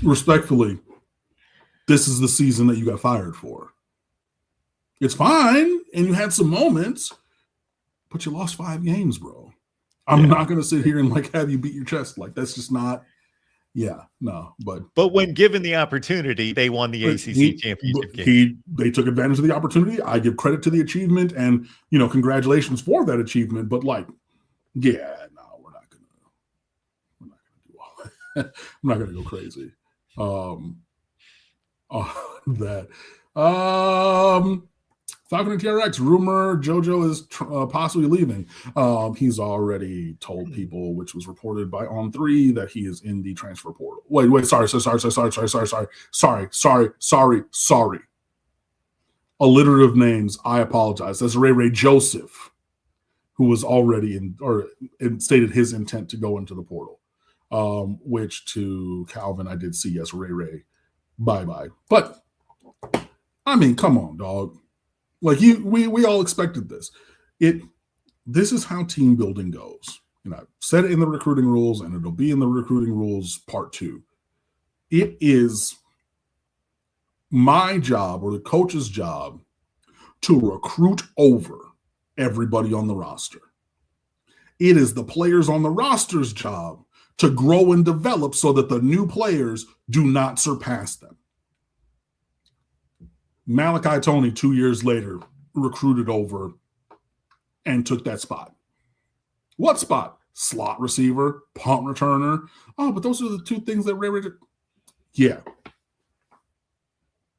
respectfully, this is the season that you got fired for. It's fine, and you had some moments, but you lost 5 games, bro. I'm not going to sit here and have you beat your chest. Like, that's just not. Yeah, no. But when given the opportunity, they won the ACC championship game. They took advantage of the opportunity. I give credit to the achievement, and congratulations for that achievement. But no, we're not gonna do all that. I'm not gonna go crazy. Falcon and TRX, rumor JoJo is possibly leaving. He's already told people, which was reported by On3, that he is in the transfer portal. Wait, sorry. Alliterative names, I apologize. That's Ray Joseph, who was already stated his intent to go into the portal. Which to Calvin, I did see, yes, Ray, bye-bye. But, I mean, come on, dog. We all expected this. This is how team building goes. And I've said it in the recruiting rules, and it'll be in the recruiting rules part 2. It is my job or the coach's job to recruit over everybody on the roster. It is the players on the roster's job to grow and develop so that the new players do not surpass them. Malachi Toney, 2 years later, recruited over and took that spot. What spot? Slot receiver, punt returner. Oh, but those are the 2 things that Ray did. Yeah.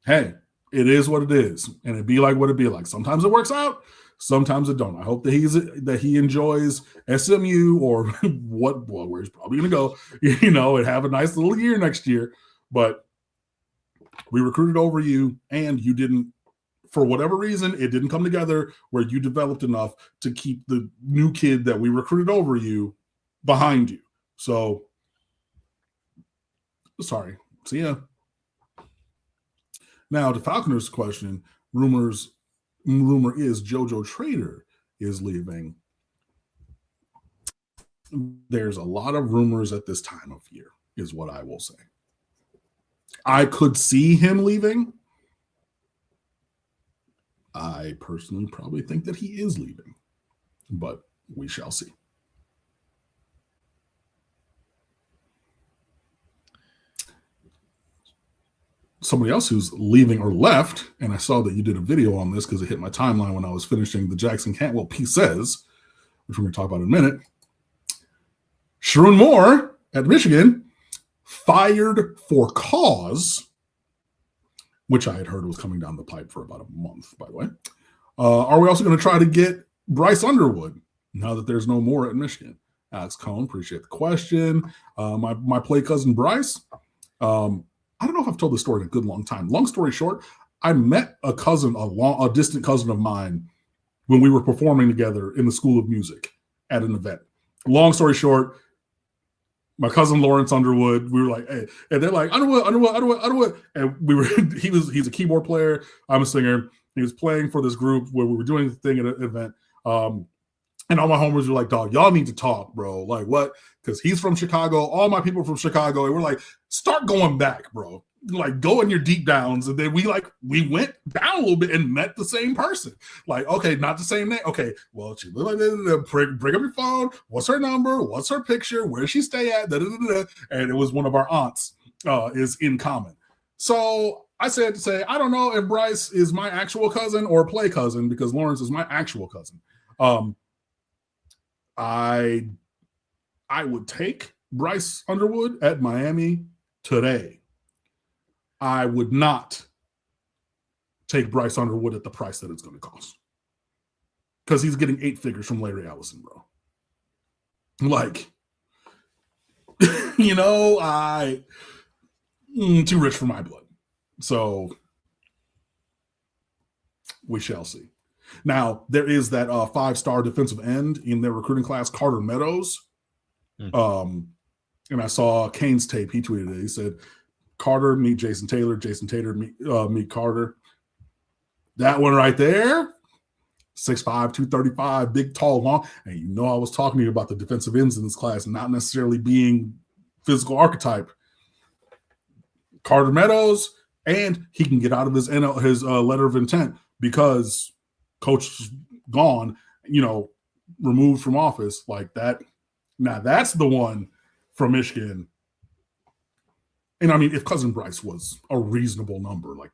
Hey, it is what it is, and it be like what it be like. Sometimes it works out, sometimes it don't. I hope that he enjoys SMU or where he's probably going to go, and have a nice little year next year. But we recruited over you, and you didn't, for whatever reason, it didn't come together where you developed enough to keep the new kid that we recruited over you behind you. So, sorry. See ya. Now, to Falconer's question, rumor is JoJo Trader is leaving. There's a lot of rumors at this time of year, is what I will say. I could see him leaving. I personally probably think that he is leaving, but we shall see. somebody else who's leaving or left, and I saw that you did a video on this because it hit my timeline when I was finishing the Jackson Cantwell pieces, which we're going to talk about in a minute. Sherrone Moore at Michigan fired for cause, which I had heard was coming down the pipe for about a month, by the way. Are we also going to try to get Bryce Underwood now that there's no more at Michigan? Alex Cohn, appreciate the question. My play cousin Bryce, I don't know if I've told this story in a good long time. Long story short, I met a cousin, a distant cousin of mine, when we were performing together in the School of Music at an event. Long story short, my cousin Lawrence Underwood, we were like, hey, and they're like, Underwood. And he's a keyboard player. I'm a singer. He was playing for this group where we were doing the thing at an event. And all my homers were like, dog, y'all need to talk, bro. Like, what? Because he's from Chicago. All my people from Chicago. And we're like, start going back, bro. Like, go in your deep downs. And then we went down a little bit and met the same person. Like, okay, not the same name. Okay, well, she looked like this. Bring up your phone. What's her number? What's her picture? Where does she stay at? And it was one of our aunts is in common. So I said to say, I don't know if Bryce is my actual cousin or play cousin because Lawrence is my actual cousin. I would take Bryce Underwood at Miami today. I would not take Bryce Underwood at the price that it's going to cost. Because he's getting 8 figures from Larry Ellison, bro. Like, too rich for my blood. So we shall see. Now, there is that 5-star defensive end in their recruiting class, Carter Meadows. And I saw Kane's tape. He tweeted it. He said, Carter, meet Jason Taylor. Jason Taylor, meet Carter. That one right there, 6'5", 235, big, tall, long. And I was talking to you about the defensive ends in this class, not necessarily being physical archetype. Carter Meadows, and he can get out of his letter of intent because coach is gone, removed from office like that. Now that's the one from Michigan. And I mean, if cousin Bryce was a reasonable number, like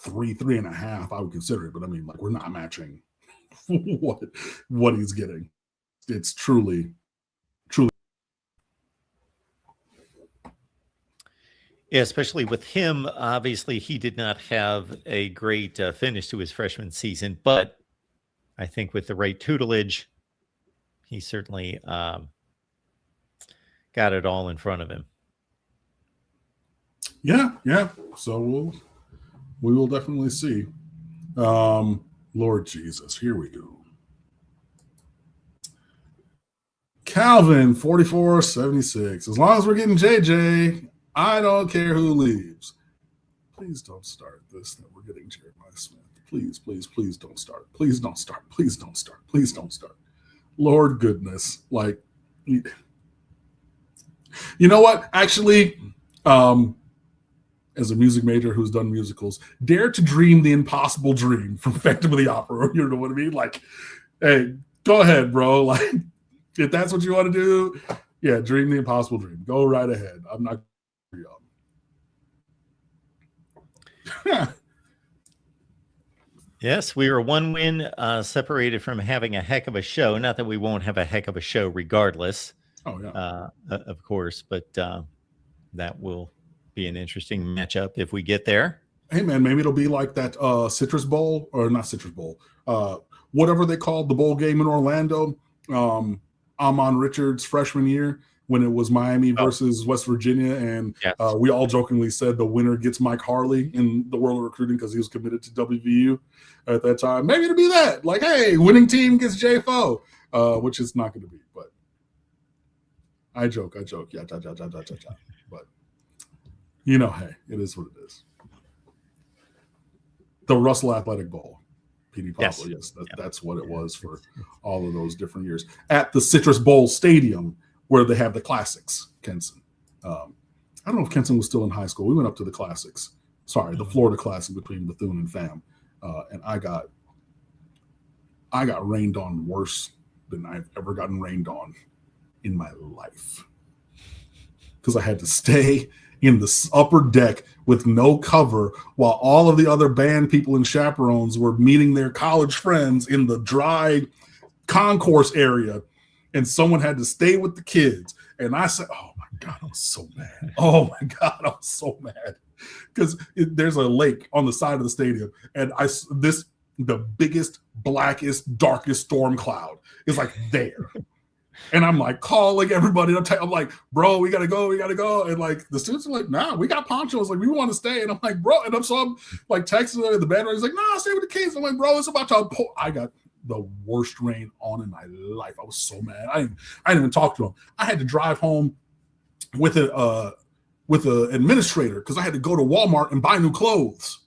3.5, I would consider it. But I mean, like, we're not matching what he's getting. It's truly. Yeah, especially with him, obviously he did not have a great finish to his freshman season, but I think with the right tutelage, he certainly got it all in front of him. Yeah. So we will definitely see. Lord Jesus, here we go. Calvin, 4476. As long as we're getting JJ, I don't care who leaves. Please don't start this that we're getting Jeremiah Smith. Please don't start. Please don't start. Please don't start. Please don't start. Lord goodness. Like, you know what? Actually, as a music major who's done musicals, dare to dream the impossible dream from Phantom of the Opera. You know what I mean? Like, hey, go ahead, bro. Like, if that's what you want to do, yeah, dream the impossible dream. Go right ahead. I'm not. Yes, we are one win separated from having a heck of a show. Not that we won't have a heck of a show regardless. Oh, yeah. Of course, but that will be an interesting matchup if we get there. Hey, man, maybe it'll be like that Citrus Bowl, or not Citrus Bowl, whatever they called the bowl game in Orlando, Amon Richards' freshman year, when it was Miami versus West Virginia, and yes. We all jokingly said the winner gets Mike Harley in the world of recruiting because he was committed to WVU at that time. Maybe it'll be that. Like, hey, winning team gets JFO, which is not going to be. But I joke. Yeah, but, hey, it is what it is. The Russell Athletic Bowl. PD Pablo, yes, that's what it was for all of those different years. At the Citrus Bowl Stadium, where they have the classics, Kenson. I don't know if Kenson was still in high school. We went up to the classics. Sorry, the Florida Classic between Bethune and FAM. And I got rained on worse than I've ever gotten rained on in my life. Because I had to stay in the upper deck with no cover while all of the other band people and chaperones were meeting their college friends in the dry concourse area, and someone had to stay with the kids. And I said, oh my God, I was so mad. Oh my God, I was so mad. Because there's a lake on the side of the stadium, and the biggest, blackest, darkest storm cloud is like there. And I'm like calling everybody. I'm like, bro, we gotta go. And like the students are like, nah, we got ponchos. Like we want to stay. And I'm like, bro. And I'm like texting the band. He's like, nah, stay with the kids. I'm like, bro, it's about to pour. I got the worst rain on in my life. I was so mad. I didn't even talk to him. I had to drive home with an administrator because I had to go to Walmart and buy new clothes.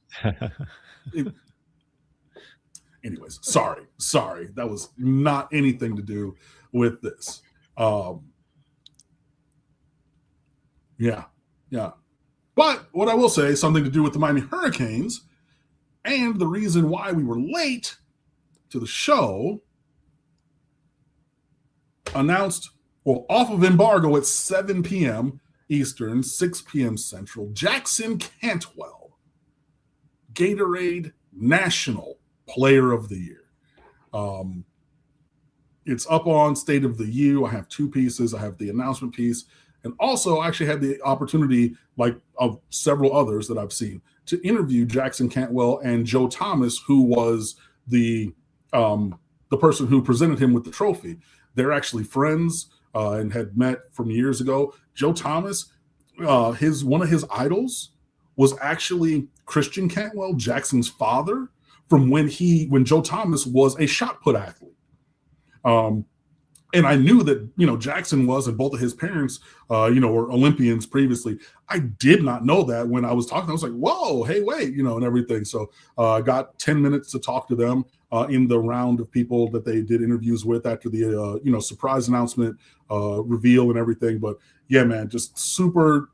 Anyways, sorry. That was not anything to do with this. Yeah. But what I will say, something to do with the Miami Hurricanes and the reason why we were late to the show, announced, off of embargo at 7 p.m. Eastern, 6 p.m. Central, Jackson Cantwell, Gatorade National Player of the Year. It's up on State of the U. I have 2 pieces. I have the announcement piece, and also I actually had the opportunity, like of several others that I've seen, to interview Jackson Cantwell and Joe Thomas, who was the person who presented him with the trophy. They're actually friends and had met from years ago. Joe Thomas, one of his idols was actually Christian Cantwell, Jackson's father, from when Joe Thomas was a shot put athlete. And I knew that, Jackson was, and both of his parents, were Olympians previously. I did not know that when I was talking. I was like, whoa, hey, wait, and everything. So I got 10 minutes to talk to them in the round of people that they did interviews with after the, surprise announcement, reveal and everything. But yeah, man, just super.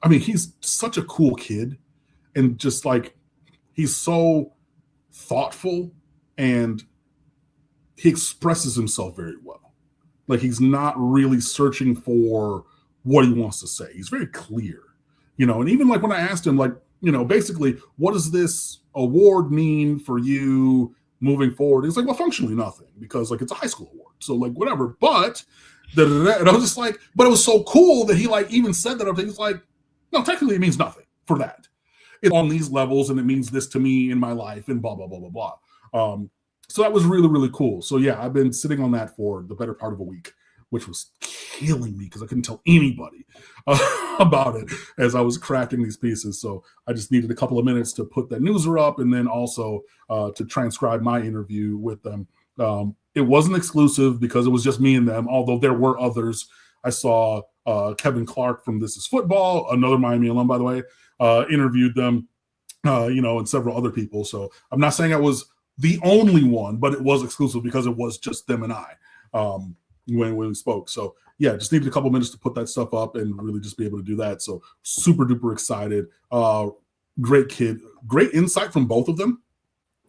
I mean, he's such a cool kid, and just like, he's so thoughtful, and he expresses himself very well. Like, he's not really searching for what he wants to say. He's very clear, and even like when I asked him, like, basically, what does this award mean for you moving forward? He's like, well, functionally nothing, because like it's a high school award. So like, whatever. But, and I was just like, but it was so cool that he like even said that. He's like, no, technically it means nothing for that. It's on these levels, and it means this to me in my life, and blah, blah, blah, blah, blah. So that was really, really cool. So yeah, I've been sitting on that for the better part of a week, which was killing me because I couldn't tell anybody about it as I was crafting these pieces. So I just needed a couple of minutes to put that newser up, and then also to transcribe my interview with them. It wasn't exclusive because it was just me and them, although there were others. I saw Kevin Clark from This Is Football, another Miami alum, by the way, interviewed them, and several other people. So I'm not saying I was the only one, but it was exclusive because it was just them and I when we spoke. So yeah, just needed a couple minutes to put that stuff up and really just be able to do that. So super duper excited. Great kid, great insight from both of them.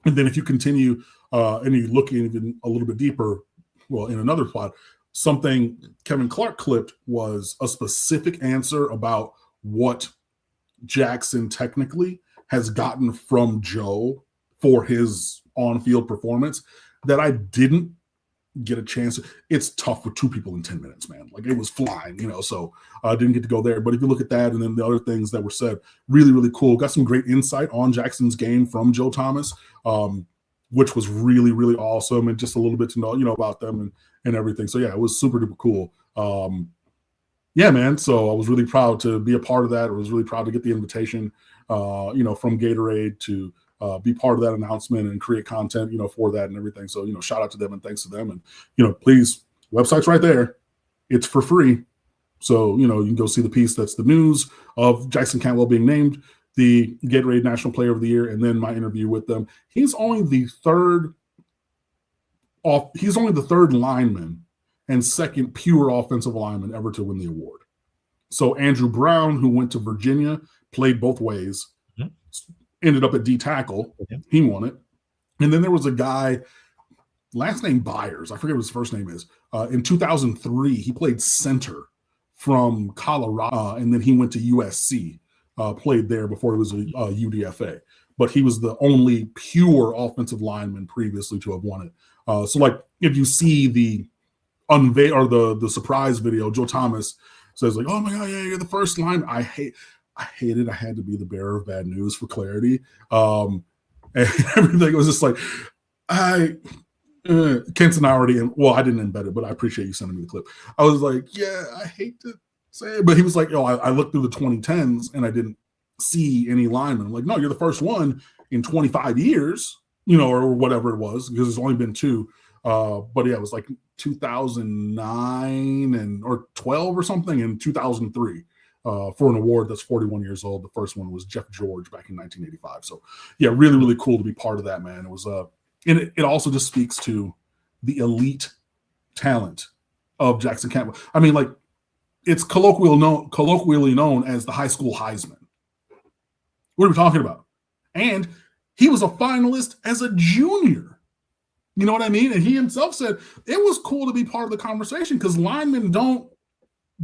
And then if you continue and you look even a little bit deeper, well, in another plot, something Kevin Clark clipped was a specific answer about what Jackson technically has gotten from Joe for his on-field performance that I didn't get a chance. It's tough with 2 people in 10 minutes, man. Like, it was flying, so I didn't get to go there. But if you look at that and then the other things that were said, really, really cool. Got some great insight on Jackson's game from Joe Thomas, which was really, really awesome, and just a little bit to know, about them and everything. So yeah, it was super duper cool. Yeah, man. So I was really proud to be a part of that. I was really proud to get the invitation, from Gatorade to be part of that announcement and create content, for that and everything. So, shout out to them and thanks to them. And, please, website's right there. It's for free. So, you can go see the piece. That's the news of Jackson Cantwell being named the Gatorade National Player of the Year, and then my interview with them. He's only the third lineman and second pure offensive lineman ever to win the award. So Andrew Brown, who went to Virginia, played both ways, ended up at D tackle. He won it. And then there was a guy, last name Byers, I forget what his first name is. In 2003, he played center from Colorado, and then he went to USC, played there before he was a UDFA. But he was the only pure offensive lineman previously to have won it. So, like, if you see the unveil or the surprise video, Joe Thomas says, like, "Oh my God, yeah, you're the first line." I hated. I had to be the bearer of bad news for clarity. And everything was just like, Kent's and I already, I didn't embed it, but I appreciate you sending me the clip. I was like, yeah, I hate to say it, but he was like, I looked through the 2010s and I didn't see any linemen. I'm like, no, you're the first one in 25 years, or whatever it was, because there's only been two. But yeah, it was like 2009 or 12 or something, and 2003 for an award that's 41 years old. The first one was Jeff George back in 1985. So yeah, really, really cool to be part of that, man. It was and it also just speaks to the elite talent of Jackson Cantwell. I mean, like, it's colloquially known as the high school Heisman. What are we talking about? And he was a finalist as a junior. You know what I mean? And he himself said it was cool to be part of the conversation because linemen don't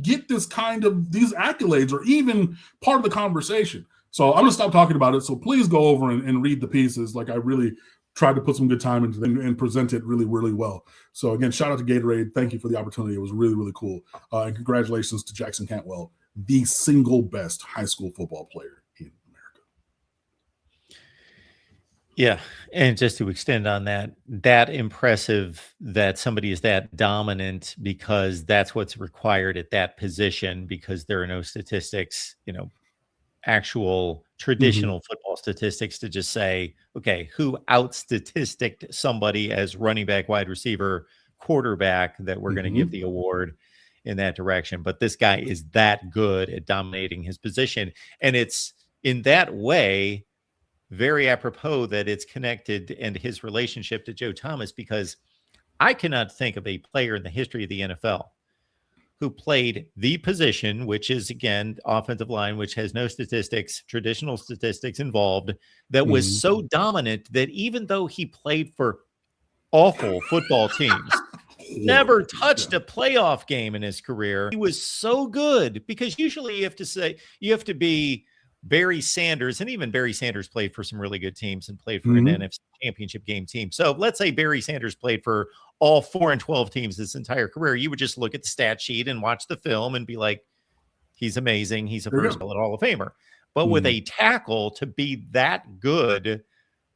get these accolades or even part of the conversation. So I'm going to stop talking about it. So please go over and read the pieces. Like, I really tried to put some good time into them and present it really, really well. So again, shout out to Gatorade. Thank you for the opportunity. It was really, really cool. And congratulations to Jackson Cantwell, the single best high school football player in America. Yeah. And just to extend on that impressive that somebody is that dominant, because that's what's required at that position, because there are no statistics, actual traditional football statistics to just say, okay, who out-statisticked somebody as running back, wide receiver, quarterback, that we're going to give the award in that direction. But this guy is that good at dominating his position. And it's in that way very apropos that it's connected, and his relationship to Joe Thomas, because I cannot think of a player in the history of the NFL who played the position, which is, again, offensive line, which has no statistics, traditional statistics involved, that was so dominant that even though he played for awful football teams, never touched a playoff game in his career, he was so good. Because usually you have to be Barry Sanders, and even Barry Sanders played for some really good teams and played for an NFC championship game team. So let's say Barry Sanders played for all 4-12 teams this entire career. You would just look at the stat sheet and watch the film and be like, he's amazing. He's a first ballot Hall of Famer. But with a tackle to be that good,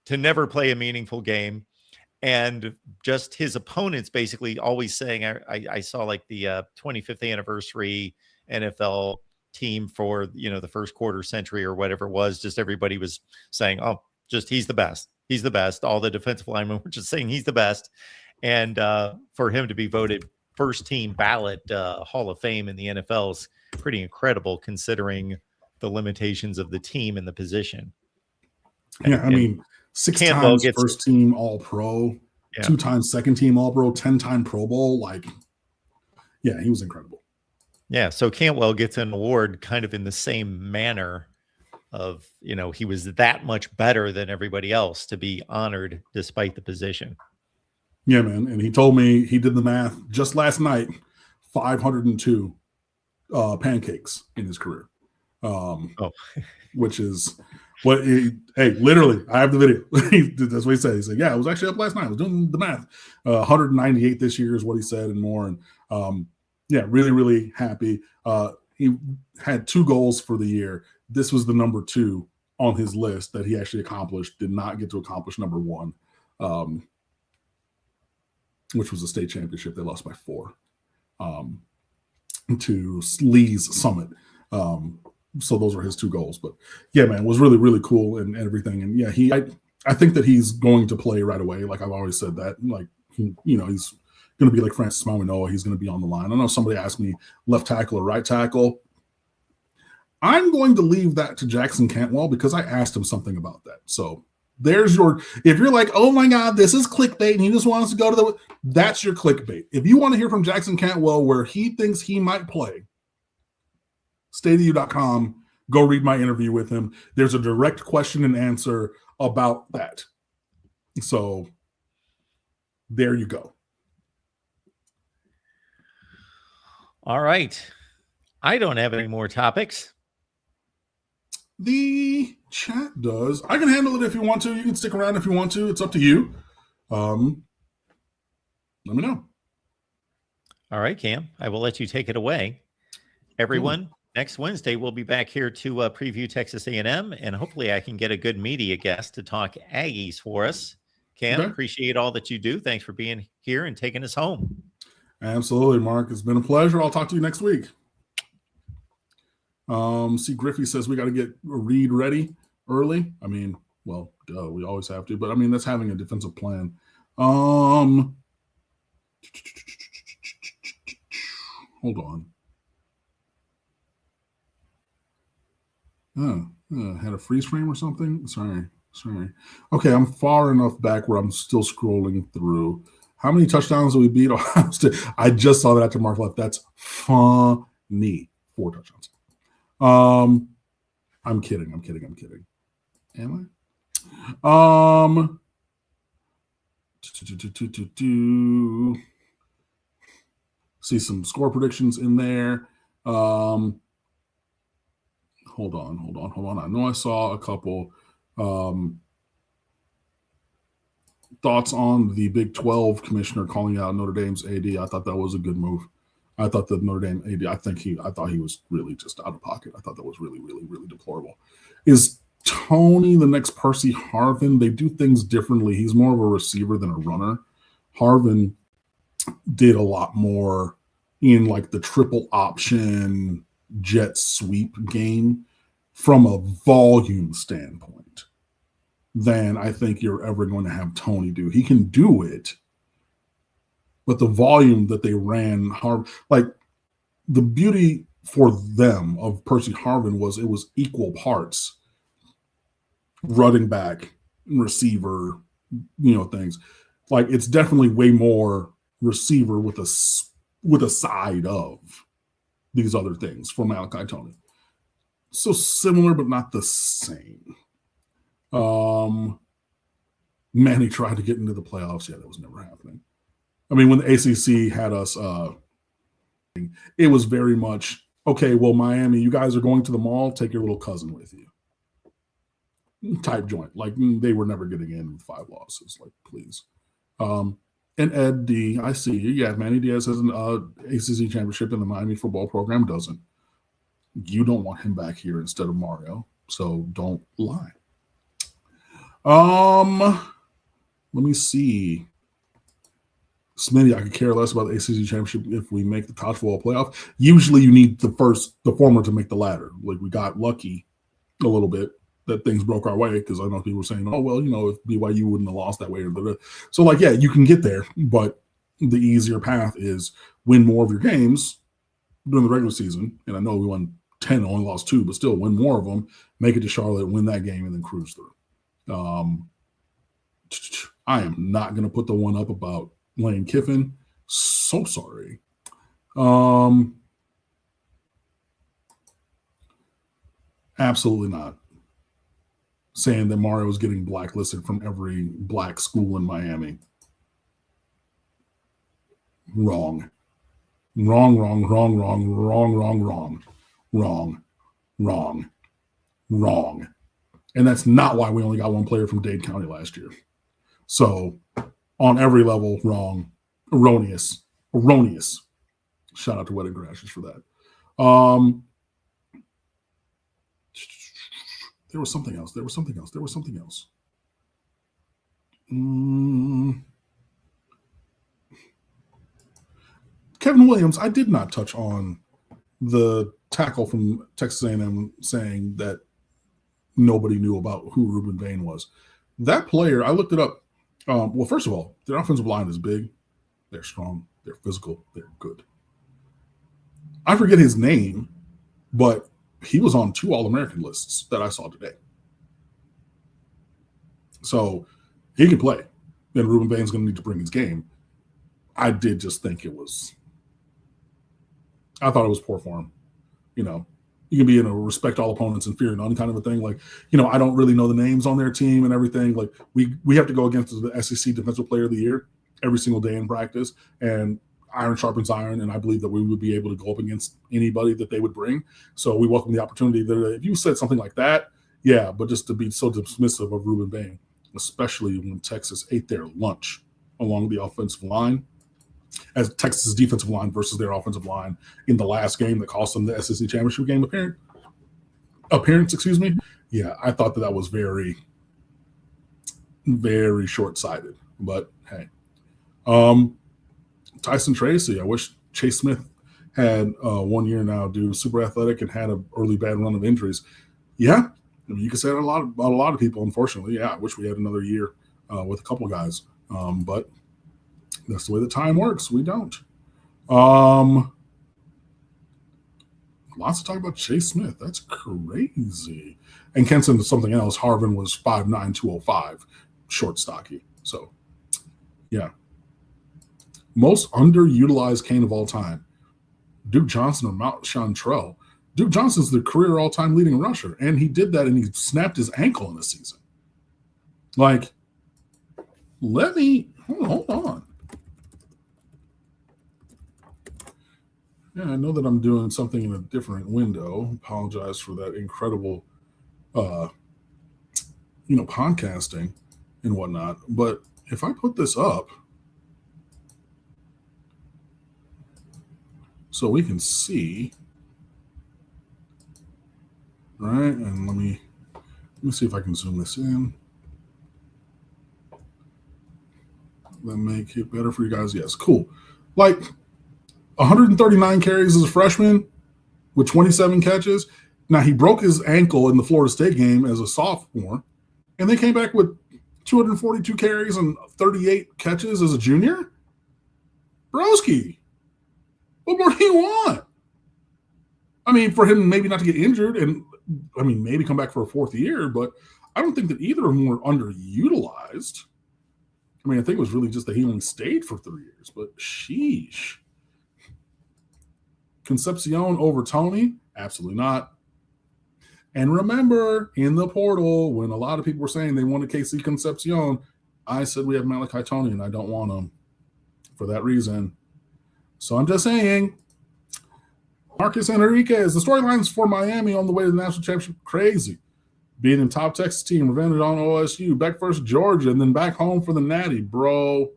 to never play a meaningful game, and just his opponents basically always saying, I saw like the 25th anniversary NFL team for the first quarter century or whatever it was, just everybody was saying, oh, just he's the best, all the defensive linemen were just saying he's the best. And for him to be voted first team ballot Hall of Fame in the NFL is pretty incredible, considering the limitations of the team and the position. I mean, 6 times first team All Pro, 2 times second team All Pro, 10-time Pro Bowl. Like, yeah, he was incredible. Yeah, so Cantwell gets an award kind of in the same manner of, he was that much better than everybody else to be honored despite the position. Yeah, man. And he told me he did the math just last night, 502 pancakes in his career. Which is what literally, I have the video. That's what he said. He said, yeah, I was actually up last night. I was doing the math. 198 this year is what he said, and more. And yeah, really, really happy. He had 2 goals for the year. This was the number 2 on his list that he actually accomplished. Did not get to accomplish number 1, which was a state championship. They lost by 4 to Lee's Summit. So those were his 2 goals. But yeah, man, it was really, really cool and everything. And yeah, I think that he's going to play right away. Like I've always said that. Like, he's going to be like Francis Mauinoa. He's going to be on the line. I know somebody asked me left tackle or right tackle. I'm going to leave that to Jackson Cantwell because I asked him something about that. So there's if you're like, oh my God, this is clickbait and he just wants to go to that's your clickbait. If you want to hear from Jackson Cantwell where he thinks he might play, staytoyou.com, go read my interview with him. There's a direct question and answer about that. So there you go. All right. I don't have any more topics. The chat does. I can handle it if you want to. You can stick around if you want to. It's up to you. Let me know. All right, Cam. I will let you take it away. Everyone, next Wednesday, we'll be back here to preview Texas A&M, and hopefully I can get a good media guest to talk Aggies for us. Cam, appreciate all that you do. Thanks for being here and taking us home. Absolutely, Mark. It's been a pleasure. I'll talk to you next week. See, Griffey says we got to get Reed ready early. I mean, well, duh, we always have to, but I mean, that's having a defensive plan. Hold on. Had a freeze frame or something? Sorry. Okay, I'm far enough back where I'm still scrolling through. How many touchdowns did we beat Ohio State? I just saw that after Mark left. That's funny. 4 touchdowns. I'm kidding. Am I? See some score predictions in there. Hold on. I know I saw a couple thoughts on the Big 12 commissioner calling out Notre Dame's AD. I thought that was a good move. I thought the Notre Dame AD, I thought he was really just out of pocket. I thought that was really, really, really deplorable. Is Tony the next Percy Harvin? They do things differently. He's more of a receiver than a runner. Harvin did a lot more in like the triple option jet sweep game from a volume standpoint than I think you're ever going to have Tony do. He can do it, but the volume that they ran, like the beauty for them of Percy Harvin was it was equal parts running back, receiver, things. Like it's definitely way more receiver with a side of these other things for Malachi Tony. So similar, but not the same. Manny tried to get into the playoffs. Yeah, that was never happening. I mean, when the ACC had us, it was very much, okay, well, Miami, you guys are going to the mall, take your little cousin with you. Type joint. Like, they were never getting in with 5 losses. Like, please. And Ed D, I see you. Yeah, Manny Diaz has an ACC championship and the Miami football program doesn't. You don't want him back here instead of Mario, so don't lie. Let me see. Smitty, I could care less about the ACC championship if we make the college football playoff. Usually you need the former to make the latter. Like we got lucky a little bit that things broke our way because I know people were saying, oh, well, if BYU wouldn't have lost that way. So, like, yeah, you can get there, but the easier path is win more of your games during the regular season. And I know we won 10, only lost 2, but still win more of them, make it to Charlotte, win that game, and then cruise through. I am not going to put the one up about Lane Kiffin. So sorry. Absolutely not. Saying that Mario was getting blacklisted from every black school in Miami. Wrong. And that's not why we only got one player from Dade County last year. So on every level, wrong, erroneous. Shout out to Wedding Crashes for that. There was something else. Kevin Williams, I did not touch on the tackle from Texas A&M saying that nobody knew about who Ruben Bain was. That player, I looked it up. Well, first of all, their offensive line is big. They're strong. They're physical. They're good. I forget his name, but he was on 2 All-American lists that I saw today. So he can play. And Ruben Bain's going to need to bring his game. I did just think I thought it was poor form. You can be in a respect all opponents and fear none kind of a thing. Like, I don't really know the names on their team and everything. Like we have to go against the SEC Defensive Player of the Year every single day in practice. And iron sharpens iron, and I believe that we would be able to go up against anybody that they would bring. So we welcome the opportunity that if you said something like that, yeah, but just to be so dismissive of Ruben Bain, especially when Texas ate their lunch along the offensive line, as Texas' defensive line versus their offensive line in the last game that cost them the SEC championship game appearance, excuse me. Yeah, I thought that was very, very short-sighted. But hey, Tyson Tracy, I wish Chase Smith had 1 year now, dude, super athletic and had an early bad run of injuries. Yeah, I mean, you could say that about a lot of people, unfortunately. Yeah, I wish we had another year with a couple guys. But that's the way the time works. We don't. Lots to talk about Chase Smith. That's crazy. And Kenson is something else. Harvin was 5'9", 205, short, stocky. So, yeah. Most underutilized Cane of all time, Duke Johnson or Mount Chantrell. Duke Johnson's the career all-time leading rusher, and he did that, and he snapped his ankle in the season. Like, hold on. Yeah, I know that I'm doing something in a different window. Apologize for that incredible, podcasting and whatnot. But if I put this up so we can see, right? And let me see if I can zoom this in. That make it better for you guys. Yes, cool. Like 139 carries as a freshman with 27 catches. Now, he broke his ankle in the Florida State game as a sophomore, and they came back with 242 carries and 38 catches as a junior. Broski, what more do you want? I mean, for him maybe not to get injured and, I mean, maybe come back for a fourth year, but I don't think that either of them were underutilized. I mean, I think it was really just that he only stayed for 3 years, but sheesh. Concepcion over Tony? Absolutely not. And remember, in the portal, when a lot of people were saying they wanted KC Concepcion, I said we have Malachi Tony, and I don't want him for that reason. So I'm just saying, Marcus Enriquez, the storylines for Miami on the way to the national championship, crazy. Being in top Texas team, revenge on OSU, back versus Georgia, and then back home for the Natty. Bro,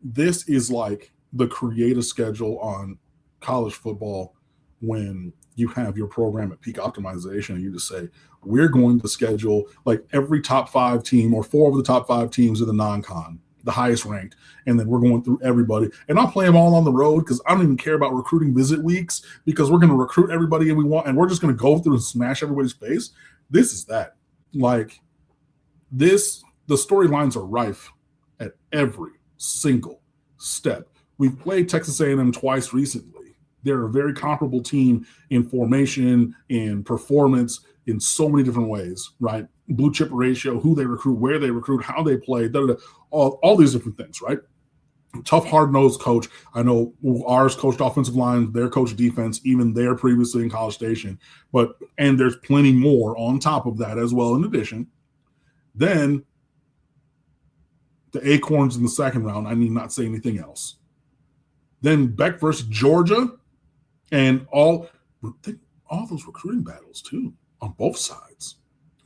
this is like the creative schedule on college football when you have your program at peak optimization and you just say, we're going to schedule like every top 5 team or 4 of the top 5 teams of the non-con, the highest ranked, and then we're going through everybody. And I'll play them all on the road because I don't even care about recruiting visit weeks because we're going to recruit everybody and we're just going to go through and smash everybody's face. This is that. Like this, the storylines are rife at every single step. We've played Texas A&M twice recently. They're a very comparable team in formation, in performance, in so many different ways, right? Blue chip ratio, who they recruit, where they recruit, how they play, all these different things, right? Tough, hard-nosed coach. I know ours coached offensive line, their coached defense, even there previously in College Station. And there's plenty more on top of that as well in addition. Then the Acorns in the second round, I need not say anything else. Then Beck versus Georgia and all those recruiting battles too on both sides,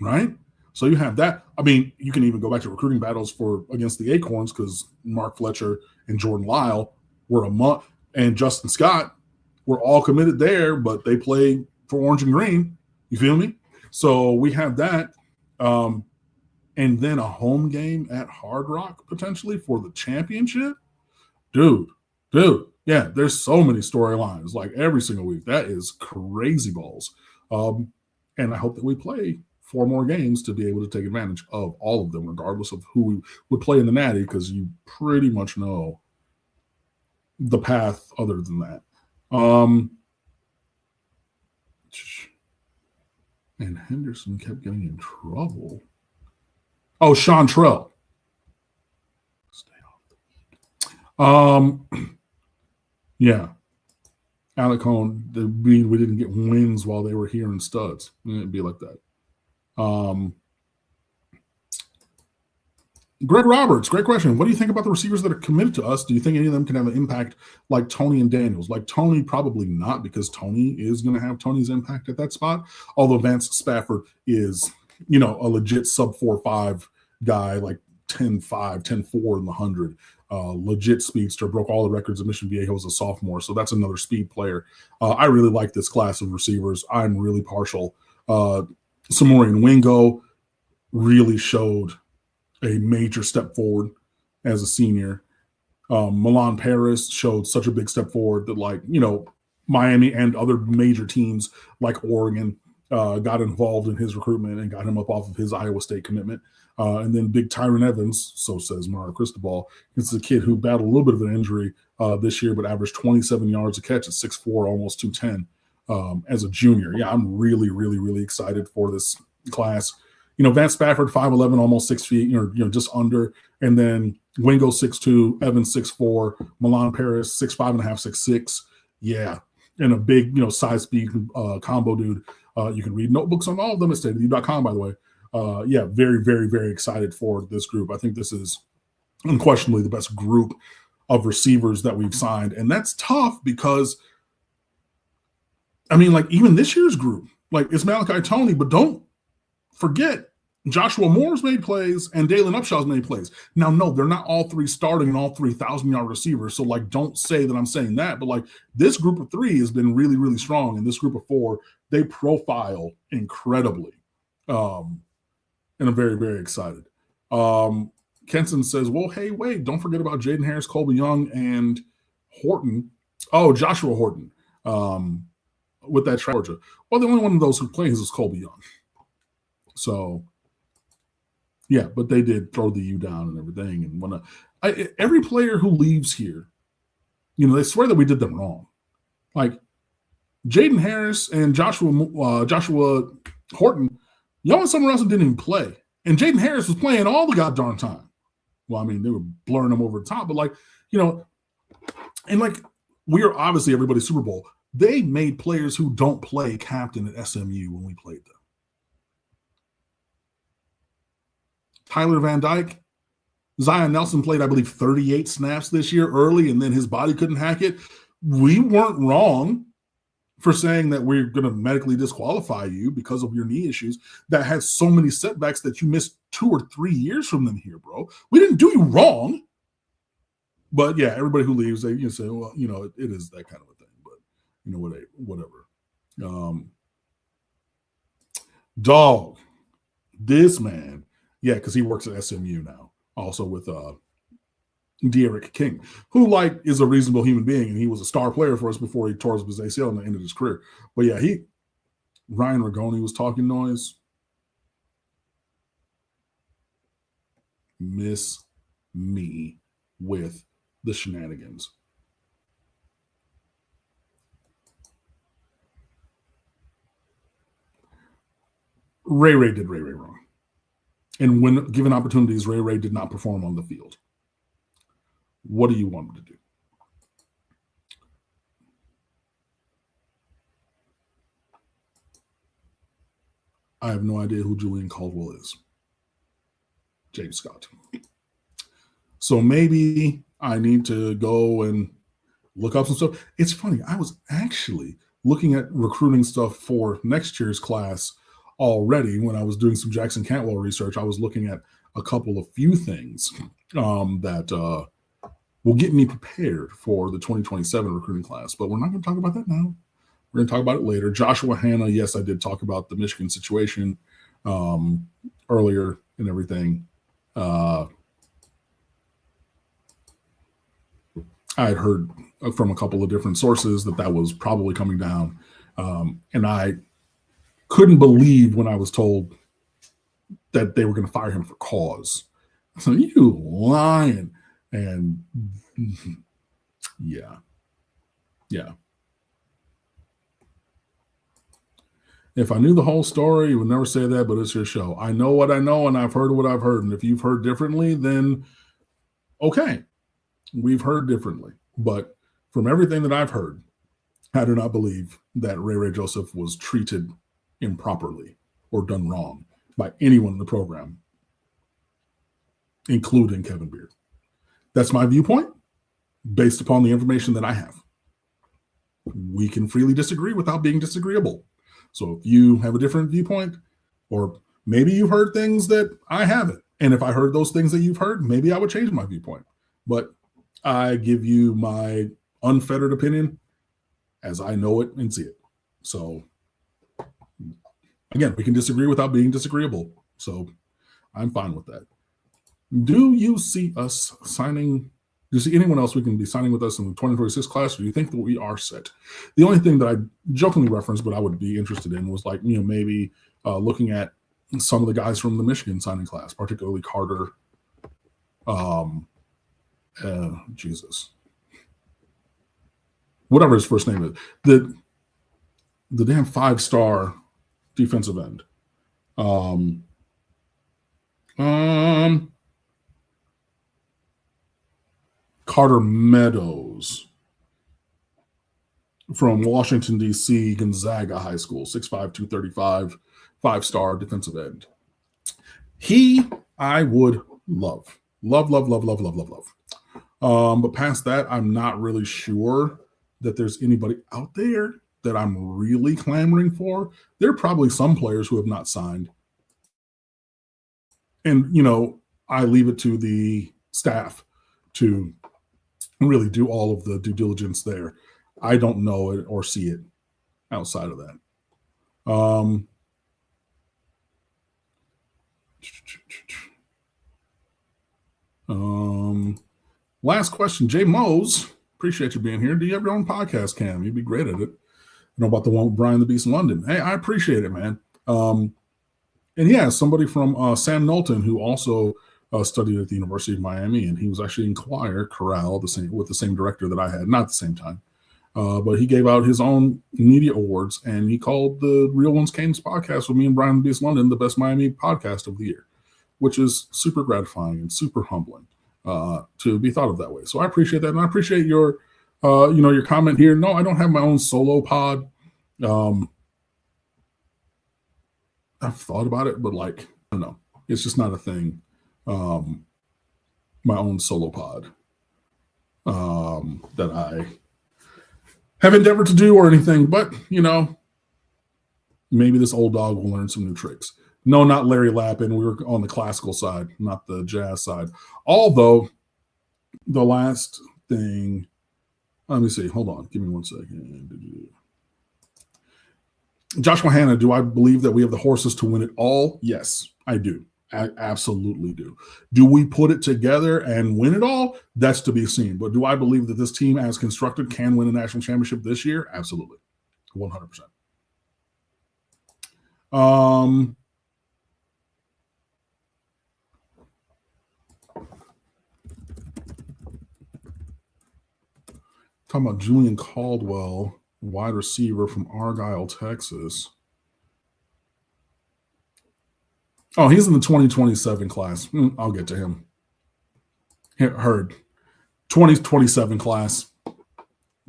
right? So you have that. I mean, you can even go back to recruiting battles against the Acorns because Mark Fletcher and Jordan Lyle were and Justin Scott were all committed there, but they played for Orange and Green. You feel me? So we have that. And then a home game at Hard Rock potentially for the championship. Dude. Yeah, there's so many storylines like every single week. That is crazy balls. And I hope that we play 4 more games to be able to take advantage of all of them, regardless of who we would play in the Natty, because you pretty much know the path other than that. And Henderson kept getting in trouble. Oh, Chantrell. Stay off. Yeah. Alec Cohn, we didn't get wins while they were here in studs. It'd be like that. Greg Roberts, great question. What do you think about the receivers that are committed to us? Do you think any of them can have an impact like Tony and Daniels? Like Tony, probably not, because Tony is going to have Tony's impact at that spot. Although Vance Spafford is, a legit sub 4.5 guy, like 10.5, 10.4 in the 100. Legit speedster, broke all the records of Mission Viejo as a sophomore. So that's another speed player. I really like this class of receivers. I'm really partial. Samorian Wingo really showed a major step forward as a senior. Milan Paris showed such a big step forward that, Miami and other major teams like Oregon got involved in his recruitment and got him up off of his Iowa State commitment. And then big Tyron Evans, so says Mario Cristobal. It's a kid who battled a little bit of an injury this year, but averaged 27 yards a catch at 6'4", almost 210 as a junior. Yeah, I'm really, really, really excited for this class. Vance Spafford, 5'11", almost 6 feet, just under. And then Wingo, 6'2", Evans, 6'4", Milan Paris, 6'5.5", 6'6". Yeah. And a big, size speed combo dude. You can read notebooks on all of them at stateofu.com, by the way. Yeah, very, very, very excited for this group. I think this is unquestionably the best group of receivers that we've signed. And that's tough because, even this year's group, it's Malachi Tony, but don't forget Joshua Moore's made plays and Dalen Upshaw's made plays. Now, no, they're not all three starting and all 3,000-yard receivers. So, don't say that I'm saying that. But, this group of three has been really, really strong. And this group of four, they profile incredibly. And I'm very, very excited. Kenson says, well, hey, wait, don't forget about Jaden Harris, Colby Young, and Horton. Oh, Joshua Horton with that Georgia. Well, the only one of those who plays is Colby Young. So, yeah, but they did throw the U down and everything. And every player who leaves here, they swear that we did them wrong. Jaden Harris and Joshua Horton, y'all and someone else didn't even play. And Jaden Harris was playing all the goddamn time. Well, they were blurring them over the top. But, we are obviously everybody's Super Bowl. They made players who don't play captain at SMU when we played them. Tyler Van Dyke, Zion Nelson played, I believe, 38 snaps this year early, and then his body couldn't hack it. We weren't wrong for saying that we're going to medically disqualify you because of your knee issues that had so many setbacks that you missed 2 or 3 years from them here, bro. We didn't do you wrong. But, yeah, everybody who leaves, they say, well, it is that kind of a thing. But, whatever. Dog, this man. Yeah, because he works at SMU now, also with De'Eric King, who is a reasonable human being, and he was a star player for us before he tore his ACL in the end of his career. But yeah, Ryan Rigoni was talking noise. Miss me with the shenanigans. Ray did Ray wrong. And when given opportunities, Ray did not perform on the field. What do you want him to do? I have no idea who Julian Caldwell is. James Scott. So maybe I need to go and look up some stuff. It's funny. I was actually looking at recruiting stuff for next year's class already. When I was doing some Jackson Cantwell research, I was looking at a few things that will get me prepared for the 2027 recruiting class. But we're not going to talk about that now. We're going to talk about it later. Joshua Hanna, yes, I did talk about the Michigan situation earlier and everything. I had heard from a couple of different sources that was probably coming down. And I couldn't believe when I was told that they were going to fire him for cause. So you lying. And yeah. If I knew the whole story, you would never say that, but it's your show. I know what I know, and I've heard what I've heard. And if you've heard differently, then okay, we've heard differently. But from everything that I've heard, I do not believe that Ray Joseph was treated improperly or done wrong by anyone in the program. including Kevin Beard. That's my viewpoint based upon the information that I have. We can freely disagree without being disagreeable. So if you have a different viewpoint, or maybe you've heard things that I haven't, and if I heard those things that you've heard, maybe I would change my viewpoint. But I give you my unfettered opinion as I know it and see it. So again, we can disagree without being disagreeable. So I'm fine with that. Do you see us signing? Do you see anyone else we can be signing with us in the 2026 class, or do you think that we are set? The only thing that I jokingly referenced, but I would be interested in, was like, maybe looking at some of the guys from the Michigan signing class, particularly Carter. Jesus. Whatever his first name is. The damn 5-star defensive end. Carter Meadows from Washington, D.C., Gonzaga High School, 6'5", 235, 5-star defensive end. I would love. But past that, I'm not really sure that there's anybody out there that I'm really clamoring for. There are probably some players who have not signed. And, I leave it to the staff to really do all of the due diligence there. I don't know it or see it outside of that. Last question, Jay Mose. Appreciate you being here. Do you have your own podcast, Cam? You'd be great at it. I know about the one with Brian the Beast in London. Hey, I appreciate it, man. And yeah, somebody from Sam Knowlton, who also studied at the University of Miami, and he was actually in chorale with the same director that I had, not at the same time. But he gave out his own media awards, and he called the Real Ones Canes podcast with me and Brian the Beast London the best Miami podcast of the year, which is super gratifying and super humbling to be thought of that way. So I appreciate that, and I appreciate your comment here. No, I don't have my own solo pod. I've thought about it, but I don't know. It's just not a thing. My own solo pod that I have endeavored to do or anything, but maybe this old dog will learn some new tricks. No, not Larry Lappin. We were on the classical side, not the jazz side. Although the last thing, let me see. Hold on. Give me 1 second. Joshua Hanna, do I believe that we have the horses to win it all? Yes, I do. I absolutely do. Do we put it together and win it all? That's to be seen. But do I believe that this team, as constructed, can win a national championship this year? Absolutely. 100%. Talking about Julian Caldwell, wide receiver from Argyle, Texas. Oh, he's in the 2027 class. I'll get to him. Heard. 2027 class.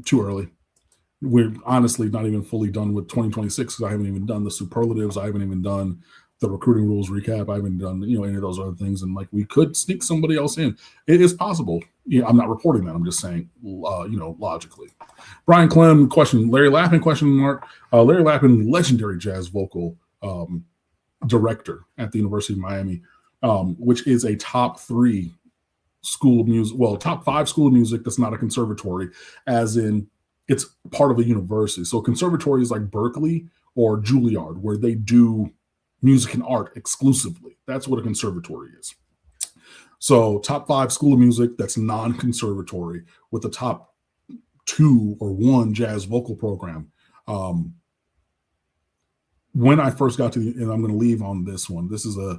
Too early. We're honestly not even fully done with 2026 because I haven't even done the superlatives. I haven't even done the recruiting rules recap. I haven't done any of those other things. And we could sneak somebody else in. It is possible. I'm not reporting that. I'm just saying, logically. Brian Clem, question. Larry Lappin, question mark. Larry Lappin, legendary jazz vocal director at the University of Miami, which is a top 3 school of music, top 5 school of music that's not a conservatory, as in it's part of a university. So conservatory is like Berkeley or Juilliard, where they do music and art exclusively. That's what a conservatory is. So top 5 school of music that's non-conservatory with the top 2 or 1 jazz vocal program. When I first got to and I'm going to leave on this one. This is a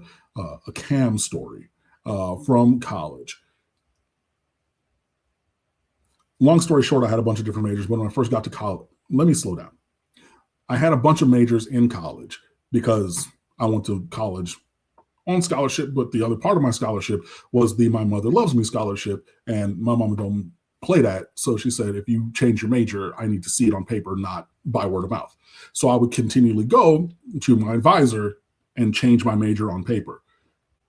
Cam story from college. Long story short, I had a bunch of different majors. But when I first got to college, let me slow down. I had a bunch of majors in college because I went to college on scholarship, but the other part of my scholarship was the My Mother Loves Me scholarship, and my mama don't play that. So she said, if you change your major, I need to see it on paper, not by word of mouth. So I would continually go to my advisor and change my major on paper.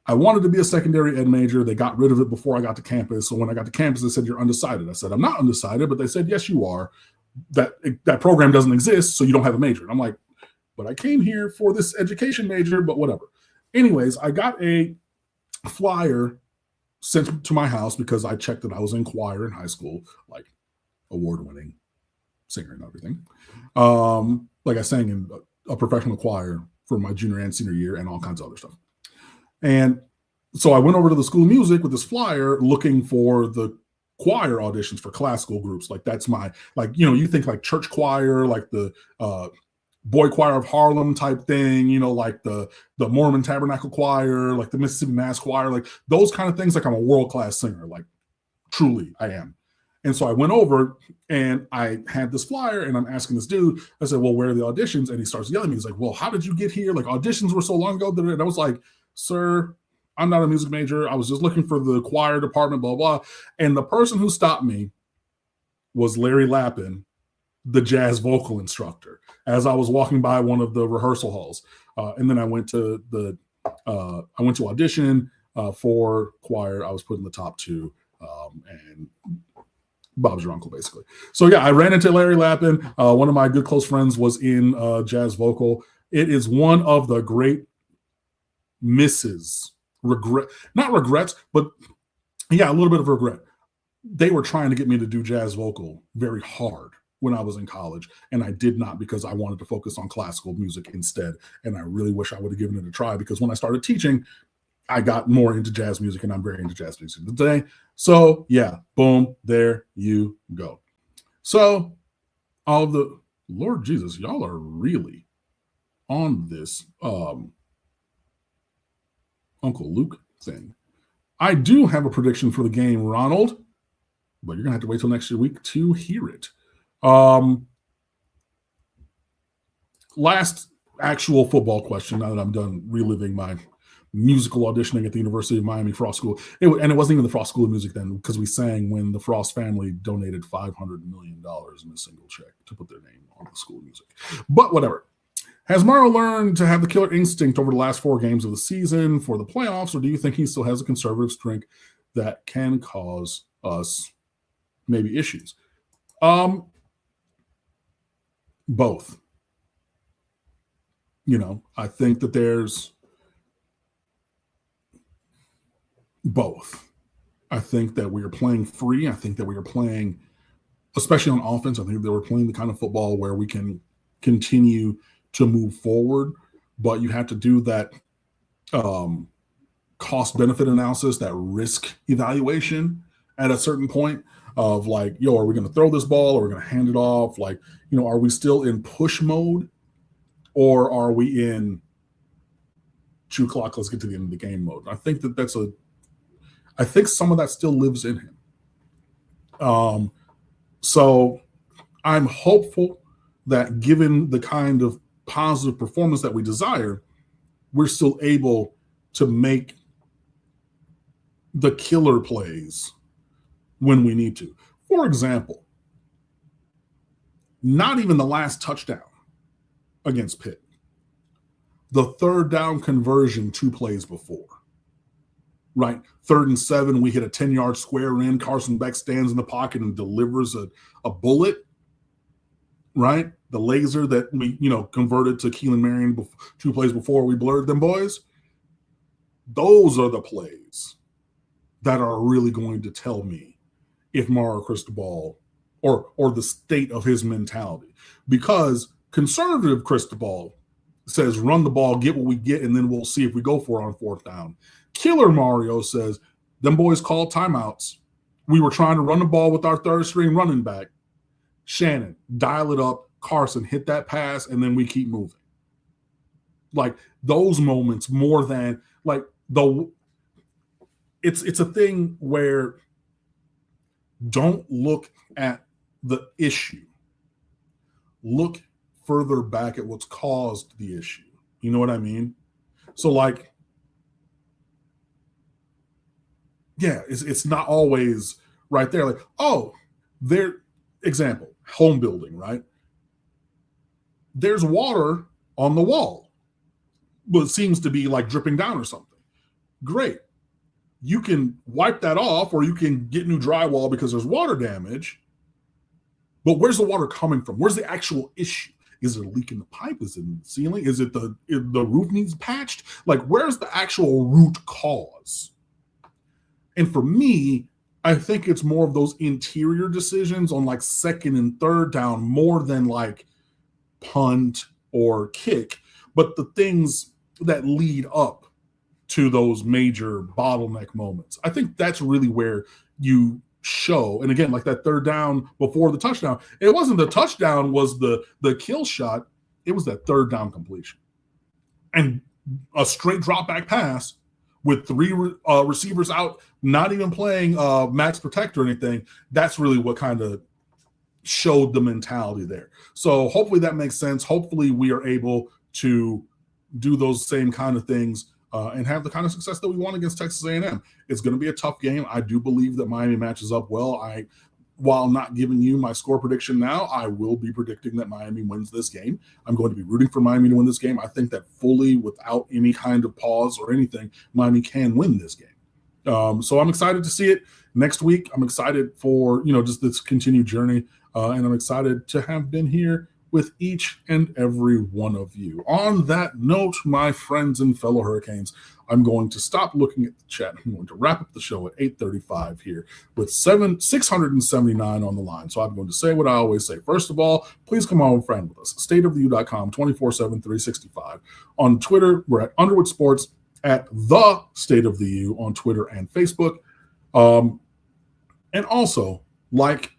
I wanted to be a secondary ed major. They got rid of it before I got to campus. So when I got to campus, they said, you're undecided. I said, I'm not undecided, but they said, yes, you are. That program doesn't exist, so you don't have a major. And I'm like, but I came here for this education major, but whatever. Anyways, I got a flyer sent to my house because I checked that I was in choir in high school, like award-winning singer and everything. Like I sang in a professional choir for my junior and senior year and all kinds of other stuff. And so I went over to the School of Music with this flyer looking for the choir auditions for classical groups. Like that's my, like, you know, you think like church choir, like the Boy Choir of Harlem type thing, you know, like the Mormon Tabernacle Choir, like the Mississippi Mass Choir, like those kind of things. Like I'm a world-class singer, like truly I am. And so I went over and I had this flyer and I'm asking this dude, I said, well, where are the auditions? And he starts yelling at me. He's like, well, how did you get here? Like auditions were so long ago. And I was like, sir, I'm not a music major. I was just looking for the choir department, blah, blah. And the person who stopped me was Larry Lappin, the jazz vocal instructor, as I was walking by one of the rehearsal halls. And then I went to audition for choir. I was put in the top 2 and Bob's your uncle, basically. So yeah, I ran into Larry Lappin. One of my good close friends was in jazz vocal. It is one of the great misses, not regrets, but yeah, a little bit of regret. They were trying to get me to do jazz vocal very hard when I was in college, and I did not because I wanted to focus on classical music instead. And I really wish I would have given it a try because when I started teaching, I got more into jazz music, and I'm very into jazz music today. So yeah, boom, there you go. So all of the Lord Jesus, y'all are really on this Uncle Luke thing. I do have a prediction for the game, Ronald, but you're gonna have to wait till next week to hear it. Last actual football question, now that I'm done reliving my musical auditioning at the University of Miami Frost School. And it wasn't even the Frost School of Music then, because we sang when the Frost family donated $500 million in a single check to put their name on the School of Music. But whatever. Has Mario learned to have the killer instinct over the last 4 games of the season for the playoffs, or do you think he still has a conservative streak that can cause us maybe issues? Both. You know, I think that there's both. I think that we are playing free. I think that we are playing, especially on offense, I think that we're playing the kind of football where we can continue to move forward, but you have to do that cost-benefit analysis, that risk evaluation at a certain point of like, yo, are we going to throw this ball or are we going to hand it off? Like, you know, are we still in push mode or are we in chew clock, let's get to the end of the game mode? I think that I think some of that still lives in him. So I'm hopeful that given the kind of positive performance that we desire, we're still able to make the killer plays when we need to. For example, not even the last touchdown against Pitt, the 3rd down conversion 2 plays before. Right, 3rd and 7, we hit a 10-yard square in. Carson Beck stands in the pocket and delivers a bullet. Right, the laser that we converted to Keelan Marion 2 plays before we blurred them boys. Those are the plays that are really going to tell me if Mario Cristobal or the state of his mentality, because conservative Cristobal says run the ball, get what we get, and then we'll see if we go for it on 4th down. Killer Mario says, them boys called timeouts. We were trying to run the ball with our 3rd string running back. Shannon, dial it up. Carson, hit that pass, and then we keep moving. Like those moments more than like it's a thing where don't look at the issue. Look further back at what's caused the issue. You know what I mean? So like, yeah, it's not always right there. Like, oh, example, home building, right? There's water on the wall, but it seems to be like dripping down or something. great. You can wipe that off, or you can get new drywall because there's water damage. But where's the water coming from? Where's the actual issue? Is it a leak in the pipe? Is it in the ceiling? Is it the roof needs patched? Like, where's the actual root cause? And for me, I think it's more of those interior decisions on like second and third down more than like punt or kick, but the things that lead up to those major bottleneck moments. I think that's really where you show. And again, like that third down before the touchdown, it wasn't the touchdown was the kill shot. It was that third down completion and a straight drop back pass with three receivers out, not even playing max protect or anything. That's really what kind of showed the mentality there. So hopefully that makes sense. Hopefully we are able to do those same kind of things and have the kind of success that we want against Texas A&M. It's going to be a tough game. I do believe that Miami matches up well. While not giving you my score prediction now, I will be predicting that Miami wins this game. I'm going to be rooting for Miami to win this game. I think that fully, without any kind of pause or anything, Miami can win this game. So I'm excited to see it next week. I'm excited for, just this continued journey. And I'm excited to have been here with each and every one of you. On that note, my friends and fellow Hurricanes, I'm going to stop looking at the chat. I'm going to wrap up the show at 8:35 here with 679 on the line. So I'm going to say what I always say. First of all, please come on and friend with us. stateoftheu.com, 24/7, 365. On Twitter, we're at Underwood Sports, at The State of the U on Twitter and Facebook. And also, like,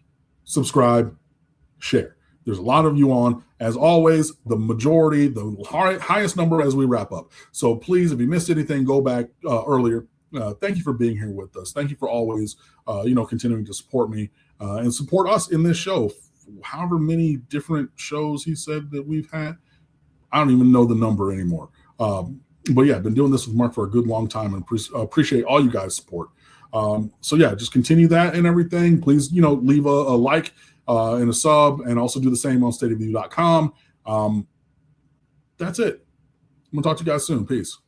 subscribe, share. There's a lot of you on. As always, the majority, the highest number as we wrap up. So please, if you missed anything, go back earlier. Thank you for being here with us. Thank you for always, continuing to support me and support us in this show. However many different shows he said that we've had, I don't even know the number anymore. But yeah, I've been doing this with Mark for a good long time and appreciate all you guys' support. So yeah, just continue that and everything. Please, leave a like and a sub, and also do the same on stateoftheu.com. That's it. I'm gonna talk to you guys soon. Peace.